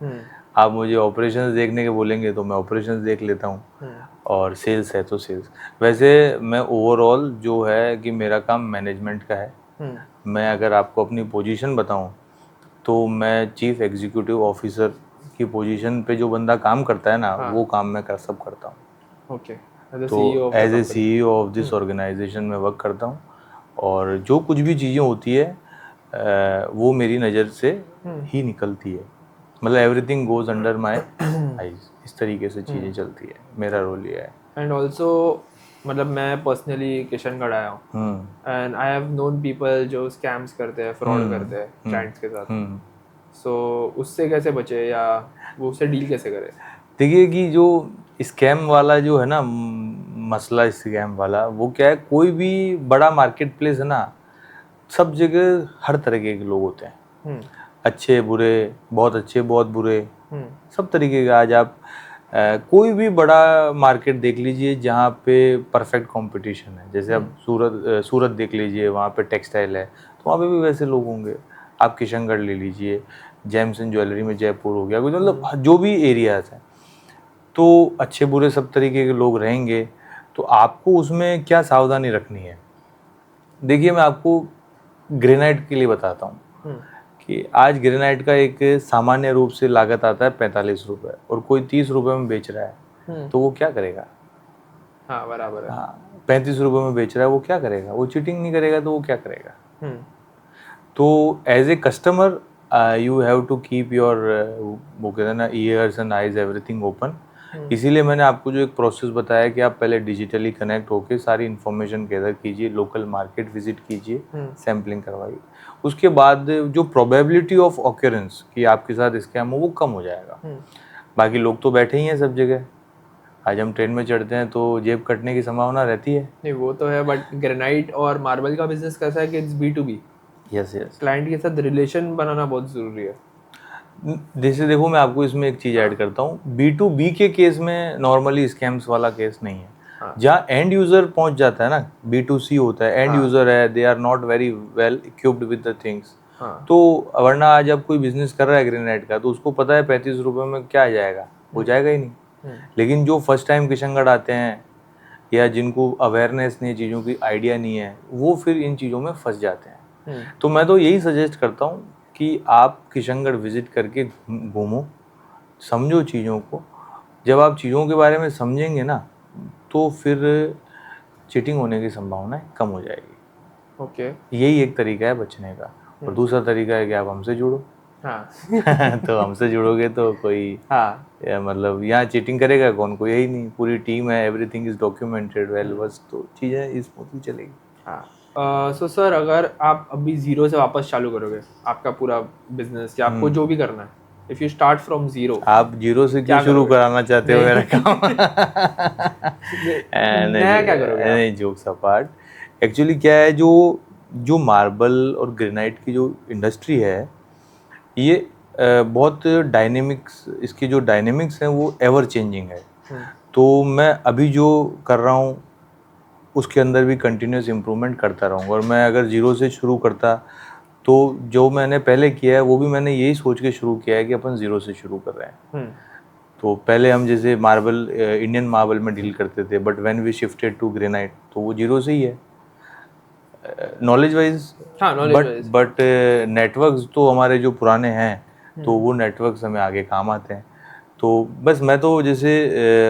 आप मुझे ऑपरेशंस देखने के बोलेंगे तो मैं ऑपरेशंस देख लेता हूँ, और सेल्स है तो सेल्स। वैसे मैं ओवरऑल जो है कि मेरा काम मैनेजमेंट का है। मैं अगर आपको अपनी पोजीशन बताऊं तो मैं चीफ एग्जीक्यूटिव ऑफिसर की पोजीशन पे जो बंदा काम करता है ना, वो काम मैं सब करता हूँ। ओके, एज अ तो CEO of the as a company. CEO of this organisation में वर्क करता हूँ, और जो कुछ भी चीज़ें होती है वो मेरी नज़र से ही निकलती है। मतलब everything goes under my eyes, इस तरीके से चीज़ें चलती है। मेरा रोल ये है। एंड ऑल्सो मतलब मैं पर्सनली किशनगढ़ आया हूँ, and I have known people जो स्कैम्स करते हैं, फ्रॉड करते हैं क्लाइंट्स के साथ। सो उससे कैसे बचे, या वो उससे डील कैसे करें? देखिए कि जो स्कैम वाला जो है ना, मसला स्कैम वाला, वो क्या है, कोई भी बड़ा मार्केट प्लेस है ना, सब जगह हर तरह के लोग होते हैं, अच्छे बुरे, बहुत अच्छे बहुत बुरे, सब तरीके के। आज आप कोई भी बड़ा मार्केट देख लीजिए जहाँ पे परफेक्ट कंपटीशन है, जैसे आप सूरत देख लीजिए, वहाँ पे टेक्सटाइल है तो वहाँ पे भी वैसे लोग होंगे। आप किशनगढ़ ले लीजिए, जेम्स एंड ज्वेलरी में जयपुर हो गया, कुछ मतलब जो भी एरियाज हैं, तो अच्छे बुरे सब तरीके के लोग रहेंगे। तो आपको उसमें क्या सावधानी रखनी है? देखिए मैं आपको ग्रेनाइट के लिए बताता हूँ कि आज ग्रेनाइट का एक सामान्य रूप से लागत आता है 45 रुपये, और कोई 30 रुपये में बेच रहा है, तो वो क्या करेगा? हाँ, बराबर है। हाँ, 35 रुपये में बेच रहा है, वो क्या करेगा? वो चीटिंग नहीं करेगा तो वो क्या करेगा? तो as a customer you have to keep your, वो कहते हैं ना, ears and eyes everything open. इसीलिए मैंने आपको जो एक प्रोसेस बताया कि आप पहले डिजिटली कनेक्ट होकर सारी इन्फॉर्मेशन गैदर कीजिए, लोकल मार्केट विजिट कीजिए, सैम्पलिंग करवाइए। उसके बाद जो प्रोबेबिलिटी ऑफ ऑकरेंस कि आपके साथ स्कैम हो, वो कम हो जाएगा। बाकी लोग तो बैठे ही हैं सब जगह। आज हम ट्रेन में चढ़ते हैं तो जेब कटने की संभावना रहती है। नहीं, वो तो है, बट ग्रेनाइट और मार्बल का बिजनेस कैसा है कि it's B2B। Yes yes, client के साथ रिलेशन बनाना बहुत ज़रूरी है। जैसे देखो मैं आपको इसमें एक चीज़ ऐड करता हूँ, B2B के केस में नॉर्मली स्कैम्स वाला केस नहीं है। जहाँ एंड यूज़र पहुँच जाता है ना, B2C होता है, एंड यूज़र है, they are not very well equipped with the things. तो वरना आज अब कोई बिजनेस कर रहा है ग्रेनाइट का, तो उसको पता है 35 रुपये में क्या आ जाएगा, हो जाएगा ही नहीं। लेकिन जो फर्स्ट टाइम किशनगढ़ आते हैं, या जिनको अवेयरनेस नहीं है, चीज़ों की आइडिया नहीं है, वो फिर इन चीज़ों में फंस जाते हैं। तो मैं तो यही सजेस्ट करता हूँ कि आप किशनगढ़ विज़िट करके घूमो, समझो चीज़ों को। जब आप चीज़ों के बारे में समझेंगे ना, तो फिर चीटिंग होने की संभावना कम हो जाएगी। ओके। यही एक तरीका है बचने का। और दूसरा तरीका है कि आप हमसे जुड़ो। हाँ। तो हमसे जुड़ोगे तो कोई या मतलब यहाँ चीटिंग करेगा कौन? कोई यही नहीं, पूरी टीम है, एवरीथिंग इज डॉक्यूमेंटेड वेल, बस तो चीज़ें स्मूथली चलेगी। हाँ। सो सर, अगर आप अभी ज़ीरो से वापस चालू करोगे आपका पूरा बिजनेस, या आपको जो भी करना है, if you start from zero. आप जीरो से क्यों शुरू कराना चाहते हो मेरा काम? नया क्या करोगे? नहीं, जोक्स अपार्ट, एक्चुअली क्या है, जो मार्बल और ग्रेनाइट की जो इंडस्ट्री है, ये बहुत डायनेमिक्स, इसकी जो डायनेमिक्स हैं वो एवर चेंजिंग है। तो मैं अभी जो कर रहा हूँ उसके अंदर भी कंटिन्यूस इम्प्रूवमेंट करता रहूँगा। और मैं अगर जीरो से शुरू करता, तो जो मैंने पहले किया है वो भी मैंने यही सोच के शुरू किया है कि अपन जीरो से शुरू कर रहे हैं। तो पहले हम जैसे मार्बल, इंडियन मार्बल में डील करते थे, but when we shifted to granite, तो वो जीरो से ही है नॉलेज वाइज। बट नेटवर्क्स तो हमारे जो पुराने हैं, तो वो नेटवर्क्स हमें आगे काम आते हैं। तो बस मैं तो जैसे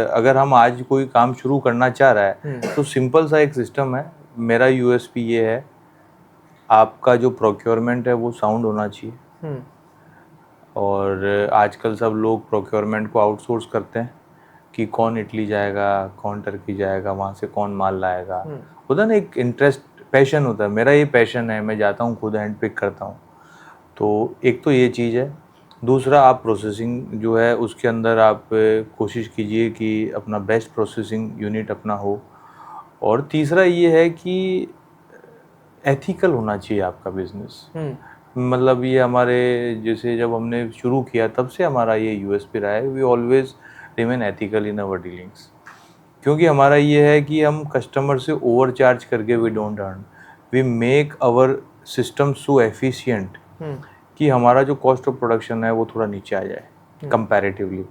अगर हम आज कोई काम शुरू करना चाह रहा है, तो सिंपल सा एक सिस्टम है। मेरा USP ये है, आपका जो प्रोक्योरमेंट है वो साउंड होना चाहिए। और आजकल सब लोग प्रोक्योरमेंट को आउटसोर्स करते हैं कि कौन इटली जाएगा, कौन टर्की जाएगा, वहाँ से कौन माल लाएगा। होता ना एक इंटरेस्ट, पैशन होता है। मेरा ये पैशन है, मैं जाता हूँ खुद हैंड पिक करता हूँ। तो एक तो ये चीज़ है। दूसरा, आप प्रोसेसिंग जो है उसके अंदर आप कोशिश कीजिए कि अपना बेस्ट प्रोसेसिंग यूनिट अपना हो। और तीसरा ये है कि एथिकल होना चाहिए आपका बिजनेस। मतलब ये हमारे जैसे जब हमने शुरू किया तब से हमारा ये यूएसपी रहा है, we always remain ethical in our dealings. क्योंकि हमारा ये है कि हम कस्टमर से ओवर चार्ज करके we don't earn, we make our system so efficient कि हमारा जो कॉस्ट ऑफ प्रोडक्शन है वो थोड़ा नीचे आ जाए कंपैरेटिवली।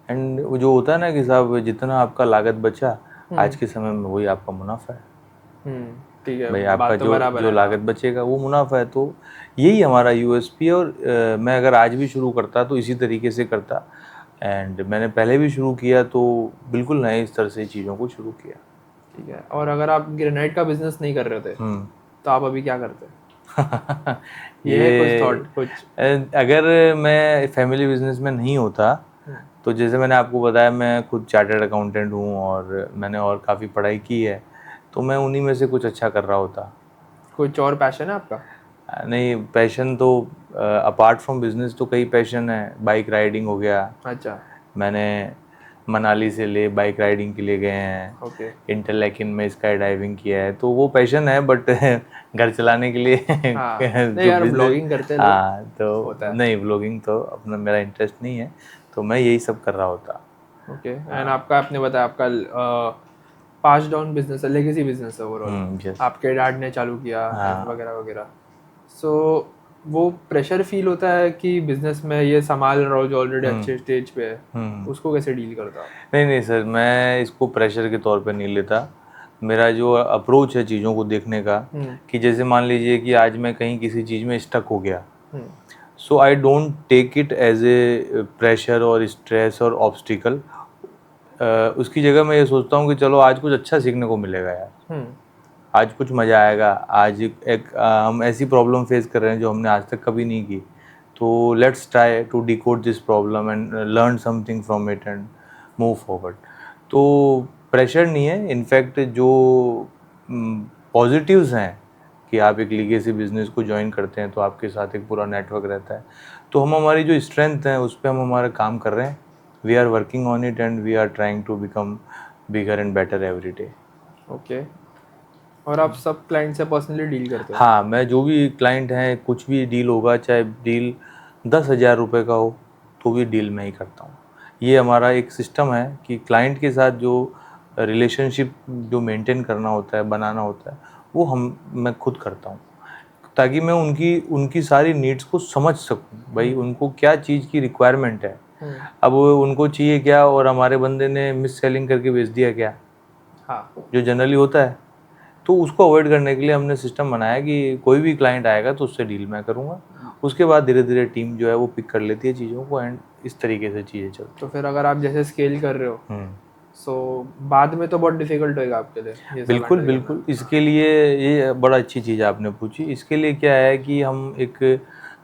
एंड वो जो होता है ना कि साहब जितना आपका लागत बचा आज के समय में वही आपका मुनाफा है। ठीक है भाई आपका बात तो जो बराबर जो है। लागत बचेगा वो मुनाफा है। तो यही हमारा यूएसपी है। और मैं अगर आज भी शुरू करता तो इसी तरीके से करता। एंड मैंने पहले भी शुरू किया तो बिल्कुल नए स्तर से चीज़ों को शुरू किया। ठीक है। और अगर आप ग्रेनाइट का बिजनेस नहीं कर रहे थे तो आप अभी क्या करते? ये है कुछ थॉट कुछ? अगर मैं फैमिली बिजनेस में नहीं होता तो जैसे मैंने आपको बताया मैं खुद चार्टर्ड अकाउंटेंट हूँ और मैंने और काफ़ी पढ़ाई की है, तो मैं उन्हीं में से कुछ अच्छा कर रहा होता। कुछ और पैशन है आपका? नहीं, पैशन तो अपार्ट फ्रॉम बिजनेस तो कई पैशन है। बाइक राइडिंग हो गया। अच्छा। मैंने मनाली से ले बाइक राइडिंग के लिए गए हैं। ओके। इंटरलैकिन में स्काई डाइविंग किया है, तो वो पैशन है। बट घर चलाने के लिए हाँ नहीं जो यार, बिजनेस, ब्लॉगिंग करते हैं हाँ लोग, तो होता है। नहीं, ब्लॉगिंग तो अपना मेरा इंटरेस्ट नहीं है, तो मैं यही सब कर रहा होता। ओके। एंड आपका आपने बताया आपका पास डाउन बिजनेस है, लेगेसी बिजनेस है ओवरऑल, यस। आपके डैड ने चालू किया हाँ। वगैरह वगैरह। सो वो प्रेशर फील होता है कि बिजनेस में ये संभाल रहा हो जो ऑलरेडी अच्छे स्टेज पे है, उसको कैसे डील करता? नहीं नहीं सर, मैं इसको प्रेशर के तौर पे नहीं लेता। मेरा जो अप्रोच है चीज़ों को देखने का, कि जैसे मान लीजिए कि आज मैं कहीं किसी चीज़ में स्टक हो गया, so I don't take it as a pressure और स्ट्रेस और ऑब्स्टिकल। उसकी जगह मैं ये सोचता हूँ कि चलो आज कुछ अच्छा सीखने को मिलेगा यार, आज कुछ मज़ा आएगा। आज हम ऐसी प्रॉब्लम फेस कर रहे हैं जो हमने आज तक कभी नहीं की, तो let's try to decode this problem and learn something from it and move forward. तो प्रेशर नहीं है। इनफैक्ट जो पॉजिटिव्स हैं कि आप एक लीगेसी बिजनेस को ज्वाइन करते हैं तो आपके साथ एक पूरा नेटवर्क रहता है, तो हम हमारी जो स्ट्रेंथ है उस पर हम हमारा काम कर रहे हैं। We are working on it and we are trying to become bigger and better every day. Okay. और आप सब क्लाइंट से पर्सनली डील करते हो? हाँ, मैं जो भी क्लाइंट हैं, कुछ भी डील होगा, चाहे डील 10,000 रुपये का हो तो भी डील मैं ही करता हूँ। ये हमारा एक सिस्टम है कि क्लाइंट के साथ जो रिलेशनशिप जो मेंटेन करना होता है, बनाना होता है, वो मैं खुद करता हूँ, ताकि मैं उनकी सारी नीड्स को समझ सकूँ। भाई उनको क्या चीज़ की रिक्वायरमेंट है, अब उनको चाहिए क्या और हमारे बंदे ने मिस सेलिंग करके बेच दिया क्या, हाँ जो जनरली होता है। तो उसको अवॉइड करने के लिए हमने सिस्टम बनाया कि कोई भी क्लाइंट आएगा तो उससे डील मैं करूँगा। उसके बाद धीरे धीरे टीम जो है वो पिक कर लेती है चीज़ों को एंड इस तरीके से चीज़ें चलती। तो फिर अगर आप जैसे स्केल कर रहे हो सो बाद में तो बहुत डिफिकल्ट होएगा आपके लिए ये सब बिल्कुल handle बिल्कुल। करना। इसके लिए ये बड़ा अच्छी चीज़ आपने पूछी। इसके लिए क्या है कि हम एक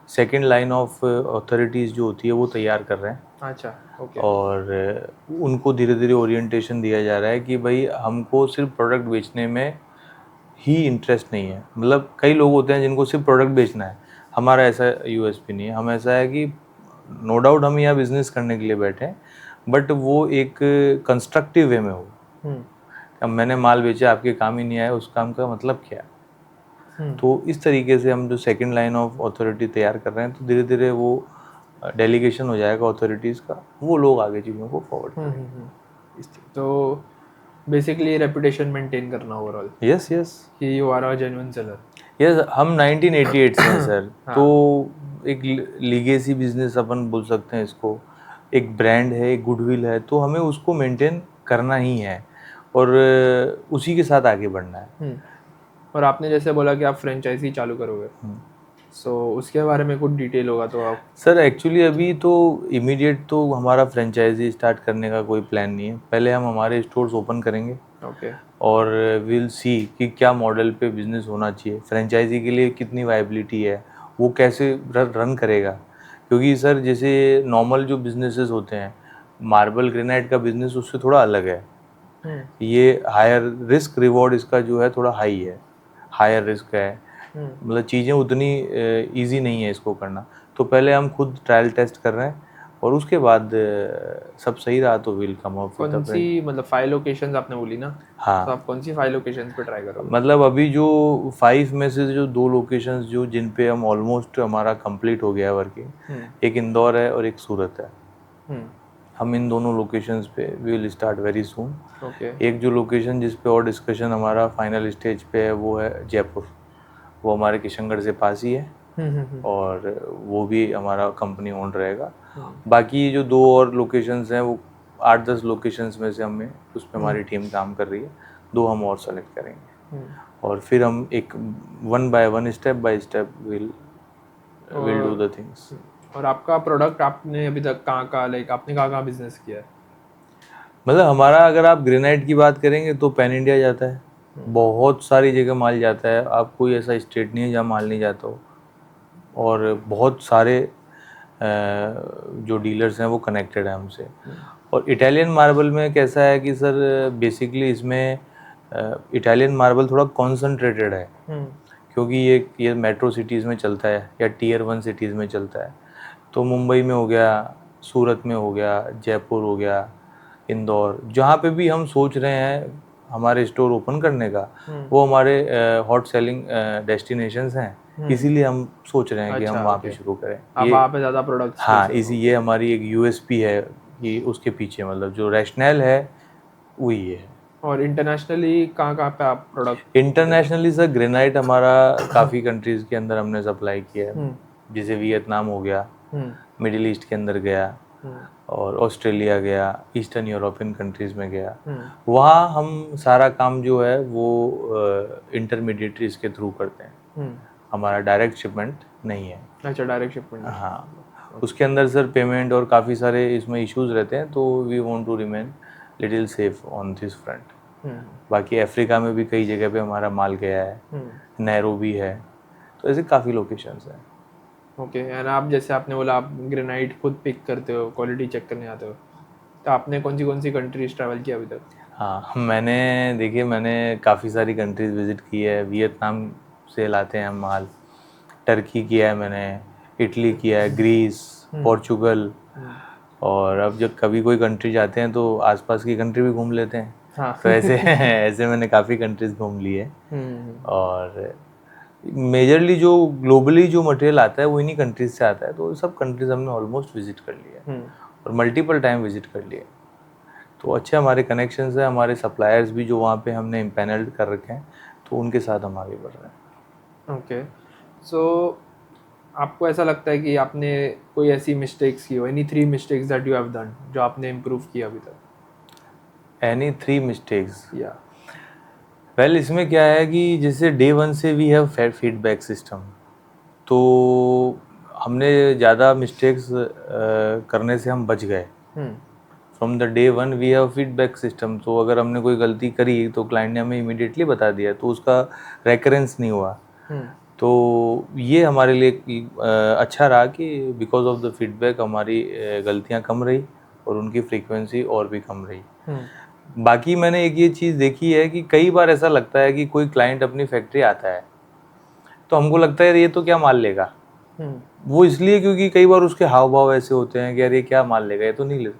सेकेंड लाइन ऑफ अथॉरिटीज़ जो होती है वो तैयार कर रहे हैं। अच्छा ओके। और उनको धीरे धीरे ओरिएंटेशन दिया जा रहा है कि भाई हमको सिर्फ प्रोडक्ट बेचने में ही इंटरेस्ट नहीं है। मतलब कई लोग होते हैं जिनको सिर्फ प्रोडक्ट बेचना है, हमारा ऐसा यूएसपी नहीं है। हम ऐसा है कि नो डाउट हम यहाँ बिजनेस करने के लिए बैठे हैं, बट वो एक कंस्ट्रक्टिव वे में हो। अब मैंने माल बेचा, आपके काम ही नहीं आया, उस काम का मतलब क्या है? तो इस तरीके से हम जो सेकंड लाइन ऑफ अथॉरिटी तैयार कर रहे हैं, तो धीरे धीरे वो डेलीगेशन हो जाएगा अथॉरिटीज़ का, वो लोग आगे चीज़ों को फॉरवर्ड करेंगे। तो बेसिकली रेपुटेशन मेंटेन करना ओवरऑल। यस यस कि you are a genuine seller. Yes. हम 1988 से हैं सर। तो एक लीगेसी बिजनेस अपन बोल सकते हैं इसको, एक ब्रांड है, एक गुडविल है, तो हमें उसको मेंटेन करना ही है और उसी के साथ आगे बढ़ना है। और आपने जैसे बोला कि आप फ्रेंचाइजी चालू करोगे, सो उसके बारे में कुछ डिटेल होगा तो आप? सर एक्चुअली अभी तो इमीडिएट तो हमारा फ्रेंचाइजी स्टार्ट करने का कोई प्लान नहीं है। पहले हम हमारे स्टोर्स ओपन करेंगे ओके। और विल सी कि क्या मॉडल पे बिजनेस होना चाहिए, फ्रेंचाइजी के लिए कितनी वायबिलिटी है, वो कैसे रन करेगा। क्योंकि सर जैसे नॉर्मल जो बिजनेसेस होते हैं, मार्बल ग्रेनाइट का बिजनेस उससे थोड़ा अलग है। ये हायर रिस्क रिवॉर्ड इसका जो है थोड़ा हाई है, हायर रिस्क है। मतलब चीज़ें उतनी ईजी नहीं है इसको करना। तो पहले हम खुद ट्रायल टेस्ट कर रहे हैं और उसके बाद सब सही रहा तो विल कम अप विद कौन सी मतलब 5 लोकेशंस आपने बोली ना, हाँ तो आप कौन सी 5 लोकेशंस पे ट्राई करोगे? मतलब अभी जो 5 में से जो 2 लोकेशंस जो जिन पे हम ऑलमोस्ट हमारा कंप्लीट हो गया है वर्किंग, एक इंदौर है और एक सूरत है। हम इन दोनों लोकेशंस पे we will start very soon. Okay. एक जो लोकेशन जिस पे और डिस्कशन हमारा फाइनल स्टेज पे है वो है जयपुर, वो हमारे किशनगढ़ से पास ही है और वो भी हमारा कंपनी ओन रहेगा। बाकी जो 2 और लोकेशंस हैं वो 8-10 लोकेशंस में से हमें उस पर हमारी टीम काम कर रही है, 2 हम और सेलेक्ट करेंगे और फिर हम एक 1 by 1 step by step will do the things. और आपका प्रोडक्ट आपने अभी तक कहाँ लाइक आपने कहाँ बिजनेस किया है? मतलब हमारा अगर आप ग्रेनाइट की बात करेंगे तो पैन इंडिया जाता है, बहुत सारी जगह माल जाता है, आप कोई ऐसा स्टेट नहीं है जहाँ माल नहीं जाता हो और बहुत सारे जो डीलर्स हैं वो कनेक्टेड है हमसे। और इटालियन मार्बल में कैसा है कि सर बेसिकली इसमें इटालियन मार्बल थोड़ा कॉन्सनट्रेटेड है क्योंकि ये मेट्रो सिटीज़ में चलता है या टियर 1 सिटीज़ में चलता है। तो मुंबई में हो गया, सूरत में हो गया, जयपुर हो गया, इंदौर, जहाँ पे भी हम सोच रहे हैं हमारे स्टोर ओपन करने का वो हमारे हॉट सेलिंग डेस्टिनेशंस हैं, इसीलिए हम सोच रहे हैं कि हम वहाँ पे शुरू करें। आप वहाँ पे ज़्यादा प्रोडक्ट्स हाँ ये हमारी एक यूएसपी है कि उसके पीछे मतलब जो रैशनल है वो ये है। और इंटरनेशनली कहाँ पे आप प्रोडक्ट? इंटरनेशनली सर ग्रेनाइट हमारा काफ़ी कंट्रीज़ के अंदर हमने सप्लाई किया है, जैसे वियतनाम हो गया, मिडिल ईस्ट के अंदर गया और ऑस्ट्रेलिया गया, ईस्टर्न यूरोपियन कंट्रीज़ में गया। वहाँ हम सारा काम जो है वो इंटरमीडिएटरीज के थ्रू करते हैं, हमारा डायरेक्ट शिपमेंट नहीं है। अच्छा, डायरेक्ट शिपमेंट? हाँ उसके अंदर सर पेमेंट और काफ़ी सारे इसमें इश्यूज रहते हैं, तो we want to remain little safe on this front. बाकी अफ्रीका में भी कई जगह पे हमारा माल गया है, नैरोबी है, तो ऐसे काफ़ी लोकेशंस हैं। ओके। एंड आप जैसे आपने बोला आप ग्रेनाइट खुद पिक करते हो, क्वालिटी चेक करने आते हो, तो आपने कौन सी कंट्रीज ट्रैवल किया अभी तक? हाँ मैंने काफ़ी सारी कंट्रीज़ विज़िट की है। वियतनाम से लाते हैं हम माल, टर्की किया है मैंने, इटली किया है, ग्रीस, पोर्चुगल, और अब जब कभी कोई कंट्री जाते हैं तो आसपास की कंट्री भी घूम लेते हैं। हाँ। तो ऐसे मैंने काफ़ी कंट्रीज़ घूम ली है। और मेजरली जो ग्लोबली जो मटेरियल आता है वो इन्हीं कंट्रीज से आता है, तो सब कंट्रीज हमने ऑलमोस्ट विजिट कर लिया है और मल्टीपल टाइम विजिट कर लिए। तो अच्छे हमारे कनेक्शंस हैं, हमारे सप्लायर्स भी जो वहाँ पे हमने इम्पैनल्ड कर रखे हैं, तो उनके साथ हम आगे बढ़ रहे हैं। ओके। सो आपको ऐसा लगता है कि आपने कोई ऐसी मिस्टेक्स की हो, any 3 mistakes that you have done जो आपने इम्प्रूव किया अभी तक? Any 3 mistakes? या वेल इसमें क्या है कि जैसे डे 1 से वी हैव फीडबैक सिस्टम, तो हमने ज़्यादा मिस्टेक्स करने से हम बच गए। From the day 1 we have feedback system, तो अगर हमने कोई गलती करी तो क्लाइंट ने हमें इमीडिएटली बता दिया, तो उसका रेकरेंस नहीं हुआ। तो ये हमारे लिए अच्छा रहा कि बिकॉज ऑफ द फीडबैक हमारी गलतियाँ कम रही और उनकी फ्रीक्वेंसी और भी कम रही। बाकी मैंने एक ये चीज़ देखी है कि कई बार ऐसा लगता है कि कोई क्लाइंट अपनी फैक्ट्री आता है तो हमको लगता है ये तो क्या माल लेगा, वो इसलिए क्योंकि कई बार उसके हाव भाव ऐसे होते हैं कि यार ये क्या माल लेगा, ये तो नहीं लेगा।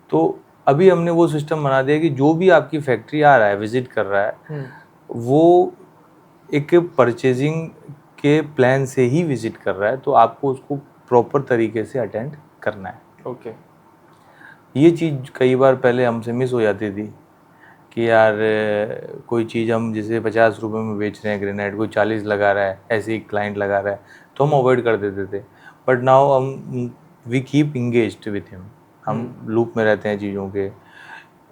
तो अभी हमने वो सिस्टम बना दिया कि जो भी आपकी फैक्ट्री आ रहा है, विजिट कर रहा है, वो एक परचेजिंग के प्लान से ही विजिट कर रहा है, तो आपको उसको प्रॉपर तरीके से अटेंड करना है। ओके। ये चीज़ कई बार पहले हमसे मिस हो जाती थी कि यार कोई चीज़ हम जैसे 50 रुपये में बेच रहे हैं ग्रेनाइट, कोई 40 लगा रहा है, ऐसे ही क्लाइंट लगा रहा है, तो हम अवॉइड कर देते थे। बट नाउ हम we keep engaged with him, हम लूप में रहते हैं चीज़ों के।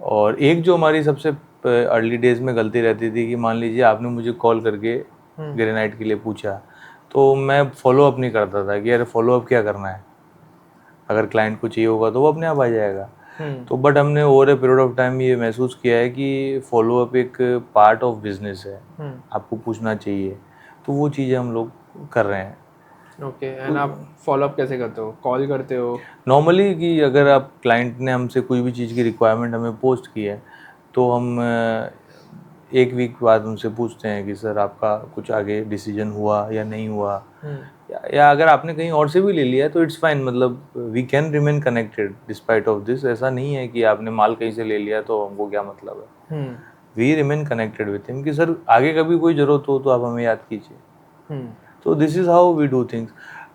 और एक जो हमारी सबसे अर्ली डेज में गलती रहती थी कि मान लीजिए आपने मुझे कॉल करके ग्रेनाइट के लिए पूछा, तो मैं फॉलोअप नहीं करता था कि यार फॉलोअप क्या करना है, अगर क्लाइंट को चाहिए होगा तो वो अपने आप आ जाएगा। तो बट हमने over a period of time ये महसूस किया है कि फॉलोअप एक पार्ट ऑफ बिजनेस है, आपको पूछना चाहिए, तो वो चीज़ें हम लोग कर रहे हैं। ओके। एंड आप फॉलोअप कैसे करते हो, कॉल करते हो? नॉर्मली कि अगर आप क्लाइंट ने हमसे कोई भी चीज़ की रिक्वायरमेंट हमें पोस्ट की है तो हम एक वीक बाद उनसे पूछते हैं कि सर आपका कुछ आगे डिसीजन हुआ या नहीं हुआ, या अगर आपने कहीं और से भी ले लिया तो इट्स फाइन, मतलब we can remain connected despite of this. ऐसा नहीं है कि आपने माल कहीं से ले लिया तो हमको क्या मतलब है। We remain connected with him कि सर आगे कभी कोई ज़रूरत हो तो आप हमें याद कीजिए। तो this is how we do things.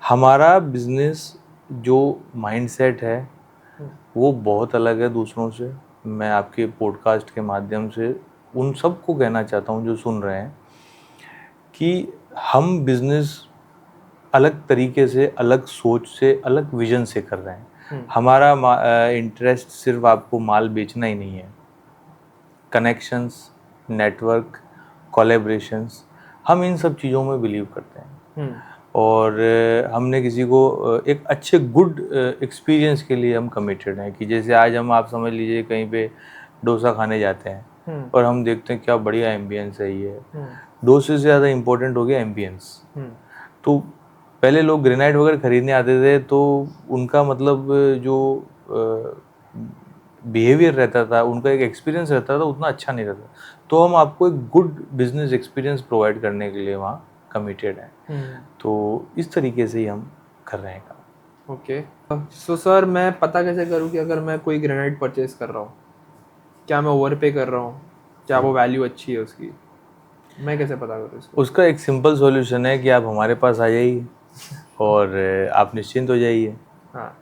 हमारा बिजनेस जो माइंडसेट है वो बहुत अलग है दूसरों से। मैं आपके पॉडकास्ट के माध्यम से उन सबको कहना चाहता हूँ जो सुन रहे हैं कि हम बिजनेस अलग तरीके से, अलग सोच से, अलग विजन से कर रहे हैं। हमारा इंटरेस्ट सिर्फ आपको माल बेचना ही नहीं है। कनेक्शंस, नेटवर्क, कोलैबोरेशंस, हम इन सब चीज़ों में बिलीव करते हैं। और हमने किसी को एक अच्छे गुड एक्सपीरियंस के लिए हम कमिटेड हैं कि जैसे आज हम, आप समझ लीजिए, कहीं पे डोसा खाने जाते हैं और हम देखते हैं क्या बढ़िया एम्बियंस है ये, डोसे से ज़्यादा इम्पोर्टेंट हो गया एम्बियंस। तो पहले लोग ग्रेनाइट वगैरह खरीदने आते थे तो उनका मतलब जो बिहेवियर रहता था, उनका एक एक्सपीरियंस रहता था, उतना अच्छा नहीं रहता। तो हम आपको एक गुड बिजनेस एक्सपीरियंस प्रोवाइड करने के लिए वहाँ कमिटेड हैं। तो इस तरीके से ही हम कर रहे हैं काम। ओके, सो सर मैं पता कैसे करूँ कि अगर मैं कोई ग्रेनाइट परचेज कर रहा हूँ, क्या मैं ओवर पे कर रहा हूँ, क्या वो वैल्यू अच्छी है उसकी, मैं कैसे पता करूँ इसको? उसका एक सिंपल सॉल्यूशन है कि आप हमारे पास आ जाइए और आप निश्चिंत हो जाइए। हाँ,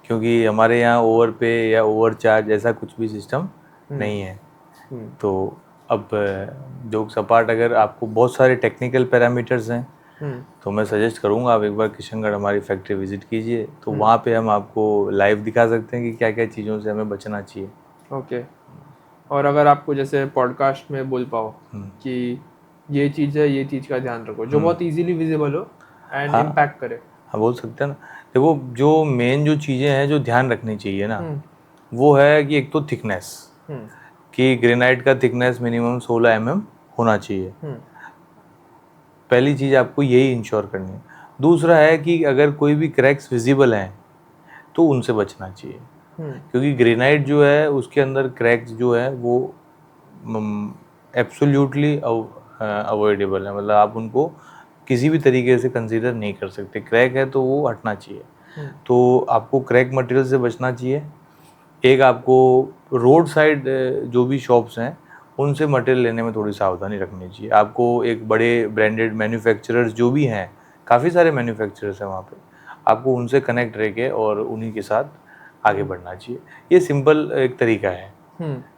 क्योंकि हमारे यहाँ ओवर पे या ओवर चार्ज ऐसा कुछ भी सिस्टम नहीं है। तो अब जोक्स अपार्ट, अगर आपको बहुत सारे टेक्निकल पैरामीटर्स हैं तो मैं सजेस्ट करूँगा आप एक बार किशनगढ़ हमारी फैक्ट्री विजिट कीजिए। तो वहाँ पे हम आपको लाइव दिखा सकते हैं कि क्या क्या चीज़ों से हमें बचना चाहिए। ओके, और अगर आपको जैसे पॉडकास्ट में बोल पाओ कि ये चीज़ है, ये चीज़ का ध्यान रखो, जो बहुत इजीली विजिबल हो एंड इम्पैक्ट करे। हाँ, बोल सकते हैं ना। देखो, जो मेन जो चीज़ें हैं जो ध्यान रखनी चाहिए ना, वो है कि एक तो थिकनेस, कि ग्रेनाइट का थिकनेस मिनिमम 16 mm होना चाहिए। पहली चीज़ आपको यही इंश्योर करनी है। दूसरा है कि अगर कोई भी क्रैक्स विजिबल हैं तो उनसे बचना चाहिए, क्योंकि ग्रेनाइट जो है उसके अंदर क्रैक्स जो है वो एब्सोल्युटली अवॉइडेबल है। मतलब आप उनको किसी भी तरीके से कंसीडर नहीं कर सकते। क्रैक है तो वो हटना चाहिए। तो आपको क्रैक मटेरियल से बचना चाहिए। एक आपको रोड साइड जो भी शॉप्स हैं उनसे मटेरियल लेने में थोड़ी सावधानी रखनी चाहिए। आपको एक बड़े ब्रांडेड मैन्युफैक्चरर्स जो भी हैं, काफ़ी सारे मैन्युफैक्चरर्स हैं वहाँ पे, आपको उनसे कनेक्ट रह के और उन्हीं के साथ आगे बढ़ना चाहिए। ये सिंपल एक तरीका है।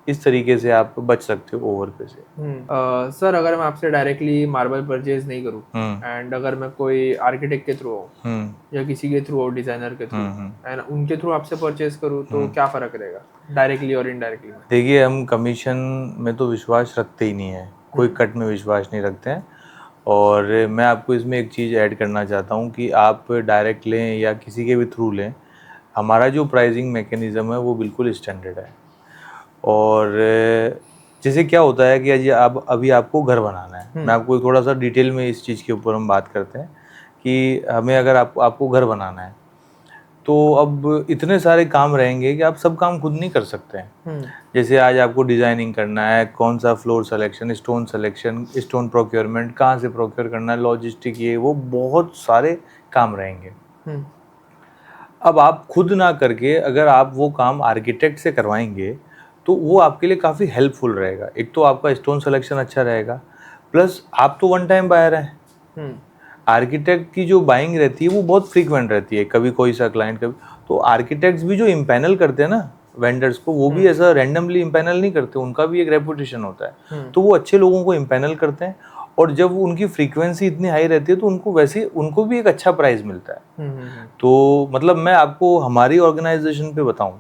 इस तरीके से आप बच सकते हो ओवर पे से। सर अगर मैं आपसे डायरेक्टली मार्बल परचेज नहीं करूँ एंड अगर मैं कोई आर्किटेक्ट के थ्रू आऊँ या किसी के थ्रू, डिजाइनर के थ्रू, एंड उनके थ्रू आपसे परचेज करूँ, तो क्या फ़र्क रहेगा डायरेक्टली और इनडायरेक्टली में? देखिए, हम कमीशन में तो विश्वास रखते ही नहीं है, कोई कट में विश्वास नहीं रखते हैं। और मैं आपको इसमें एक चीज़ ऐड करना चाहता हूँ कि आप डायरेक्ट लें या किसी के भी थ्रू लें, हमारा जो प्राइसिंग मैकेनिज़्म है वो बिल्कुल स्टैंडर्ड है। और जैसे क्या होता है कि अभी आपको घर बनाना है, मैं आपको थोड़ा सा डिटेल में इस चीज़ के ऊपर हम बात करते हैं कि हमें अगर आपको घर बनाना है तो अब इतने सारे काम रहेंगे कि आप सब काम खुद नहीं कर सकते हैं। जैसे आज आपको डिज़ाइनिंग करना है, कौन सा फ्लोर सिलेक्शन, स्टोन प्रोक्योरमेंट, कहाँ से प्रोक्योर करना है, लॉजिस्टिक, ये वो बहुत सारे काम रहेंगे। अब आप खुद ना करके अगर आप वो काम आर्किटेक्ट से करवाएंगे तो वो आपके लिए काफ़ी हेल्पफुल रहेगा। एक तो आपका स्टोन सिलेक्शन अच्छा रहेगा, प्लस आप तो वन टाइम बायर हैं। आर्किटेक्ट की जो बाइंग रहती है वो बहुत फ्रीक्वेंट रहती है, कभी कोई सा क्लाइंट, कभी तो आर्किटेक्ट्स भी जो इम्पैनल करते हैं ना वेंडर्स को, वो भी ऐसा रैंडमली इम्पैनल नहीं करते, उनका भी एक रेपुटेशन होता है। तो वो अच्छे लोगों को इम्पैनल करते हैं और जब उनकी फ्रीक्वेंसी इतनी हाई रहती है तो उनको भी एक अच्छा प्राइस मिलता है। तो मतलब मैं आपको हमारी ऑर्गेनाइजेशन पे बताऊं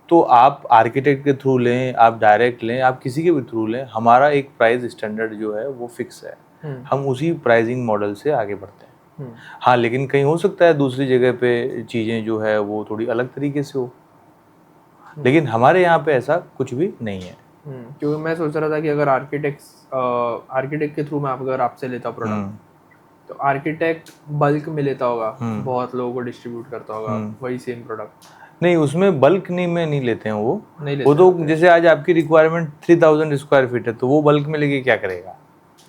तो आप आर्किटेक्ट के थ्रू लें, आप डायरेक्ट लें, आप किसी के भी थ्रू लें, हमारा एक प्राइस स्टैंडर्ड जो है वो फिक्स है। हम उसी प्राइसिंग मॉडल से आगे बढ़ते हैं। हाँ, लेकिन कहीं हो सकता है दूसरी जगह पे चीज़ें जो है वो थोड़ी अलग तरीके से हो, लेकिन हमारे यहाँ पे ऐसा कुछ भी नहीं है। क्योंकि मैं सोच रहा था कि अगर आर्किटेक्ट के थ्रू मैं अगर आपसे लेता प्रोडक्ट, तो आर्किटेक्ट बल्क में लेता होगा, बहुत लोगों को डिस्ट्रीब्यूट करता होगा वही सेम प्रोडक्ट। नहीं, उसमें बल्क नहीं में नहीं लेते हैं वो नहीं लेते वो तो हैं। जैसे आज आपकी रिक्वायरमेंट 3000 स्क्वायर फीट है, तो वो बल्क में लेके क्या करेगा?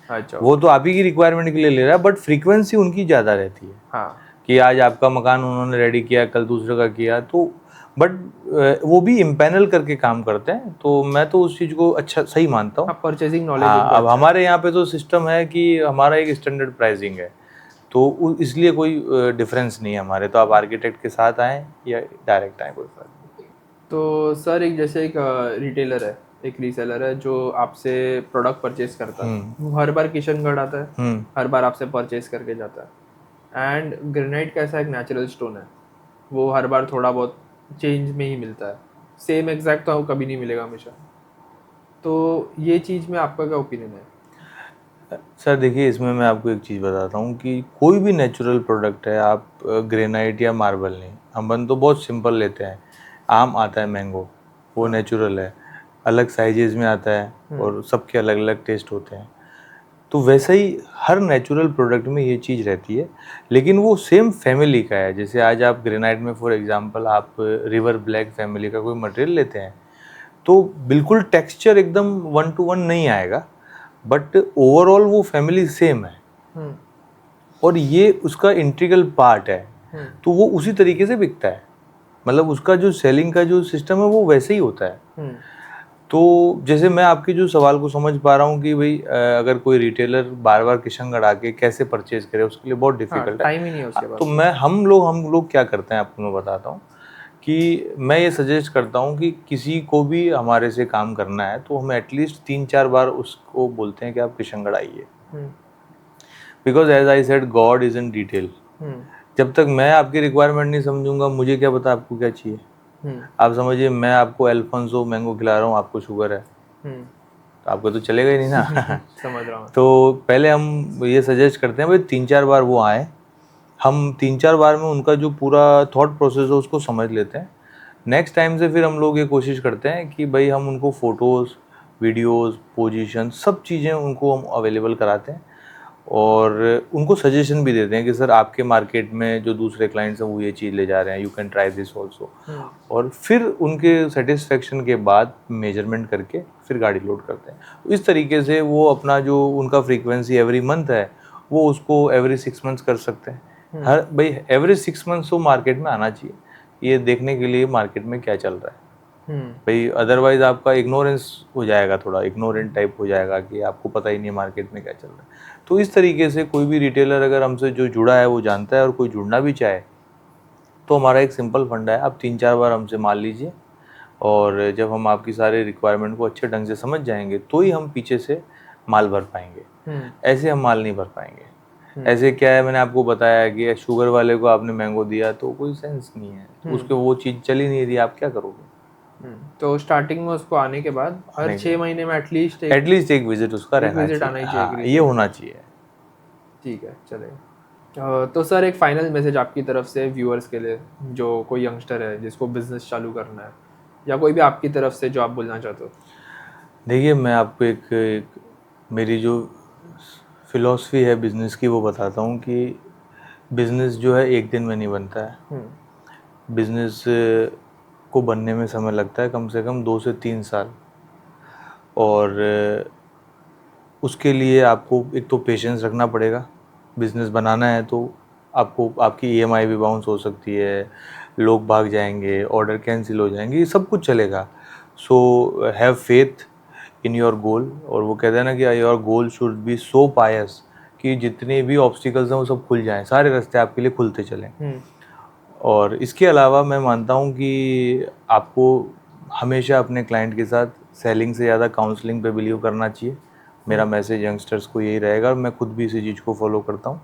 अच्छा। वो तो आप ही की रिक्वायरमेंट के लिए ले रहा है, बट फ्रीक्वेंसी उनकी ज़्यादा रहती है हाँ। कि आज आपका मकान उन्होंने रेडी किया, कल दूसरे का किया, तो बट वो भी इम्पैनल करके काम करते हैं, तो मैं तो उस चीज़ को अच्छा सही मानता हूँ। परचेजिंग नॉलेज हाँ, उनको अब अच्छा है। हमारे यहाँ पे तो सिस्टम है कि हमारा एक स्टैंडर्ड प्राइसिंग है, तो इसलिए कोई डिफरेंस नहीं है हमारे, तो आप आर्किटेक्ट के साथ आएँ या डायरेक्ट आएँ, कोई फर्क नहीं। तो सर एक जैसे एक रिटेलर है, एक रीसेलर है जो आपसे प्रोडक्ट परचेज करता है, वो हर बार किशनगढ़ आता है, हर बार आपसे परचेज करके जाता है। एंड ग्रेनाइट कैसा एक नेचुरल स्टोन है, वो हर बार थोड़ा बहुत चेंज में ही मिलता है, सेम एग्जैक्ट तो कभी नहीं मिलेगा हमेशा। तो ये चीज़ में आपका क्या ओपिनियन है? सर देखिए, इसमें मैं आपको एक चीज़ बताता हूँ कि कोई भी नेचुरल प्रोडक्ट है, आप ग्रेनाइट या मार्बल नहीं, हम तो बहुत सिंपल लेते हैं। आम आता है मैंगो, वो नेचुरल है, अलग साइजेज में आता है और सबके अलग अलग टेस्ट होते हैं। तो वैसे ही हर नेचुरल प्रोडक्ट में ये चीज़ रहती है, लेकिन वो सेम फैमिली का है। जैसे आज आप ग्रेनाइट में फॉर एग्जांपल आप रिवर ब्लैक फैमिली का कोई मटेरियल लेते हैं, तो बिल्कुल टेक्सचर एकदम 1 to 1 नहीं आएगा, बट ओवरऑल वो फैमिली सेम है और ये उसका इंटीग्रल पार्ट है, तो वो उसी तरीके से बिकता है। मतलब उसका जो सेलिंग का जो सिस्टम है वो वैसे ही होता है। तो जैसे मैं आपके जो सवाल को समझ पा रहा हूँ कि भाई अगर कोई रिटेलर बार बार किशनगढ़ आके कैसे परचेज करे, उसके लिए बहुत डिफिकल्ट है, टाइम ही नहीं है उसके पास। तो मैं हम लोग क्या करते हैं आपको मैं बताता हूँ कि मैं ये सजेस्ट करता हूँ कि किसी को भी हमारे से काम करना है तो हम एटलीस्ट 3-4 बार उसको बोलते हैं कि आप किशनगढ़ आइए, because as I said God is in detail. जब तक मैं आपकी रिक्वायरमेंट नहीं समझूंगा, मुझे क्या पता आपको क्या चाहिए। आप समझिए, मैं आपको अल्फोंसो मैंगो खिला रहा हूँ, आपको शुगर है, तो आपको तो चलेगा ही नहीं ना। समझ रहा हूँ। तो पहले हम ये सजेस्ट करते हैं भाई 3-4 बार वो आए, हम 3-4 बार में उनका जो पूरा थॉट प्रोसेस है उसको समझ लेते हैं। नेक्स्ट टाइम से फिर हम लोग ये कोशिश करते हैं कि भाई हम उनको फ़ोटोज़, वीडियोज़, पोजीशन सब चीज़ें उनको हम अवेलेबल कराते हैं और उनको सजेशन भी देते हैं कि सर आपके मार्केट में जो दूसरे क्लाइंट्स हैं वो ये चीज़ ले जा रहे हैं, you can try this also. और फिर उनके सेटिस्फेक्शन के बाद मेजरमेंट करके फिर गाड़ी लोड करते हैं। तो इस तरीके से वो अपना जो उनका फ्रीक्वेंसी एवरी मंथ है वो उसको एवरी 6 मंथ्स कर सकते हैं। हर भाई एवरी 6 मंथ्स वो मार्केट में आना चाहिए, ये देखने के लिए मार्केट में क्या चल रहा है। भाई अदरवाइज आपका इग्नोरेंस हो जाएगा, थोड़ा इग्नोरेंट टाइप हो जाएगा कि आपको पता ही नहीं मार्केट में क्या चल रहा है। तो इस तरीके से कोई भी रिटेलर अगर हमसे जो जुड़ा है वो जानता है और कोई जुड़ना भी चाहे तो हमारा एक सिंपल फंडा है, आप 3-4 बार हमसे माल लीजिए और जब हम आपकी सारे रिक्वायरमेंट को अच्छे ढंग से समझ जाएंगे तो ही हम पीछे से माल भर पाएंगे, ऐसे हम माल नहीं भर पाएंगे। ऐसे क्या है, मैंने आपको बताया कि शुगर वाले को आपने मैंगो दिया तो कोई सेंस नहीं है, तो उसके वो चीज़ चली नहीं रही, आप क्या करोगे। तो स्टार्टिंग में उसको आने के बाद हर 6 महीने में एटलीस्ट एक विजिट उसका रहना विजिट आना ही चाहिए। हाँ, ये होना चाहिए। ठीक है, चलेगा। तो सर एक फाइनल मैसेज आपकी तरफ से व्यूअर्स के लिए, जो कोई यंगस्टर है जिसको बिजनेस चालू करना है, या कोई भी आपकी तरफ से जो आप बोलना चाहते हो। देखिए, मैं आपको एक मेरी जो फिलॉसफी है बिज़नेस की वो बताता हूँ कि बिज़नेस जो है एक दिन में नहीं बनता है। बिज़नेस को बनने में समय लगता है कम से कम 2 से 3 साल, और उसके लिए आपको एक तो पेशेंस रखना पड़ेगा। बिज़नेस बनाना है तो आपको आपकी ईएमआई भी बाउंस हो सकती है, लोग भाग जाएंगे, ऑर्डर कैंसिल हो जाएंगे, ये सब कुछ चलेगा। So have faith in your goal, और वो कहते हैं ना कि योर गोल शुड बी सो पायस कि जितने भी ऑब्स्टिकल्स हैं वो सब खुल जाएं, सारे रास्ते आपके लिए खुलते चलें। और इसके अलावा मैं मानता हूँ कि आपको हमेशा अपने क्लाइंट के साथ सेलिंग से ज़्यादा काउंसलिंग पे बिलीव करना चाहिए। मेरा मैसेज यंगस्टर्स को यही रहेगा और मैं खुद भी इसी चीज़ को फॉलो करता हूँ।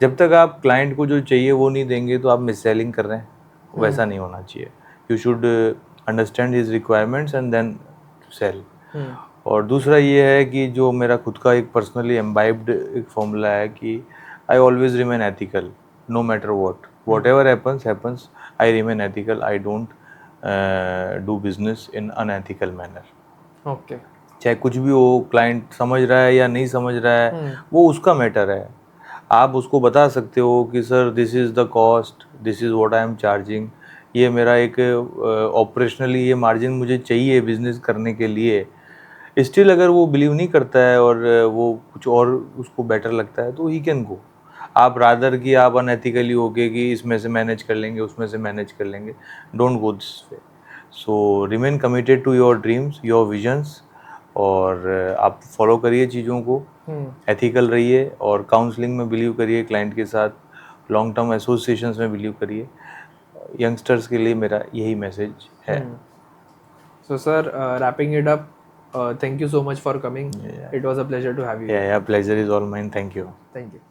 जब तक आप क्लाइंट को जो चाहिए वो नहीं देंगे तो आप मिस सेलिंग कर रहे हैं, वैसा नहीं होना चाहिए। You should understand his requirements and then sell. और दूसरा ये है कि जो मेरा खुद का एक पर्सनली एम्बाइब्ड एक फॉर्मूला है कि I always remain ethical no matter whatever happens, I remain ethical, I don't do business in unethical manner. Okay, चाहे कुछ भी हो, क्लाइंट समझ रहा है या नहीं समझ रहा है वो उसका मैटर है। आप उसको बता सकते हो कि sir this is the cost, this is what I am charging, ये मेरा एक ऑपरेशनली ये मार्जिन मुझे चाहिए बिजनेस करने के लिए, स्टिल अगर वो बिलीव नहीं करता है और वो कुछ और उसको बेटर लगता है तो ही कैन गो। आप रादर कि आप अनएथिकली होके कि इसमें से मैनेज कर लेंगे, उसमें से मैनेज कर लेंगे, don't go this way. So remain committed to your dreams, your visions, और आप फॉलो करिए चीज़ों को, एथिकल रहिए और काउंसलिंग में बिलीव करिए क्लाइंट के साथ, लॉन्ग टर्म एसोसिएशंस में बिलीव करिए। यंगस्टर्स के लिए मेरा यही मैसेज है। So sir, wrapping it up, thank you so much for coming. It was a pleasure to have you. Yeah, pleasure is all mine. Thank you. Thank you.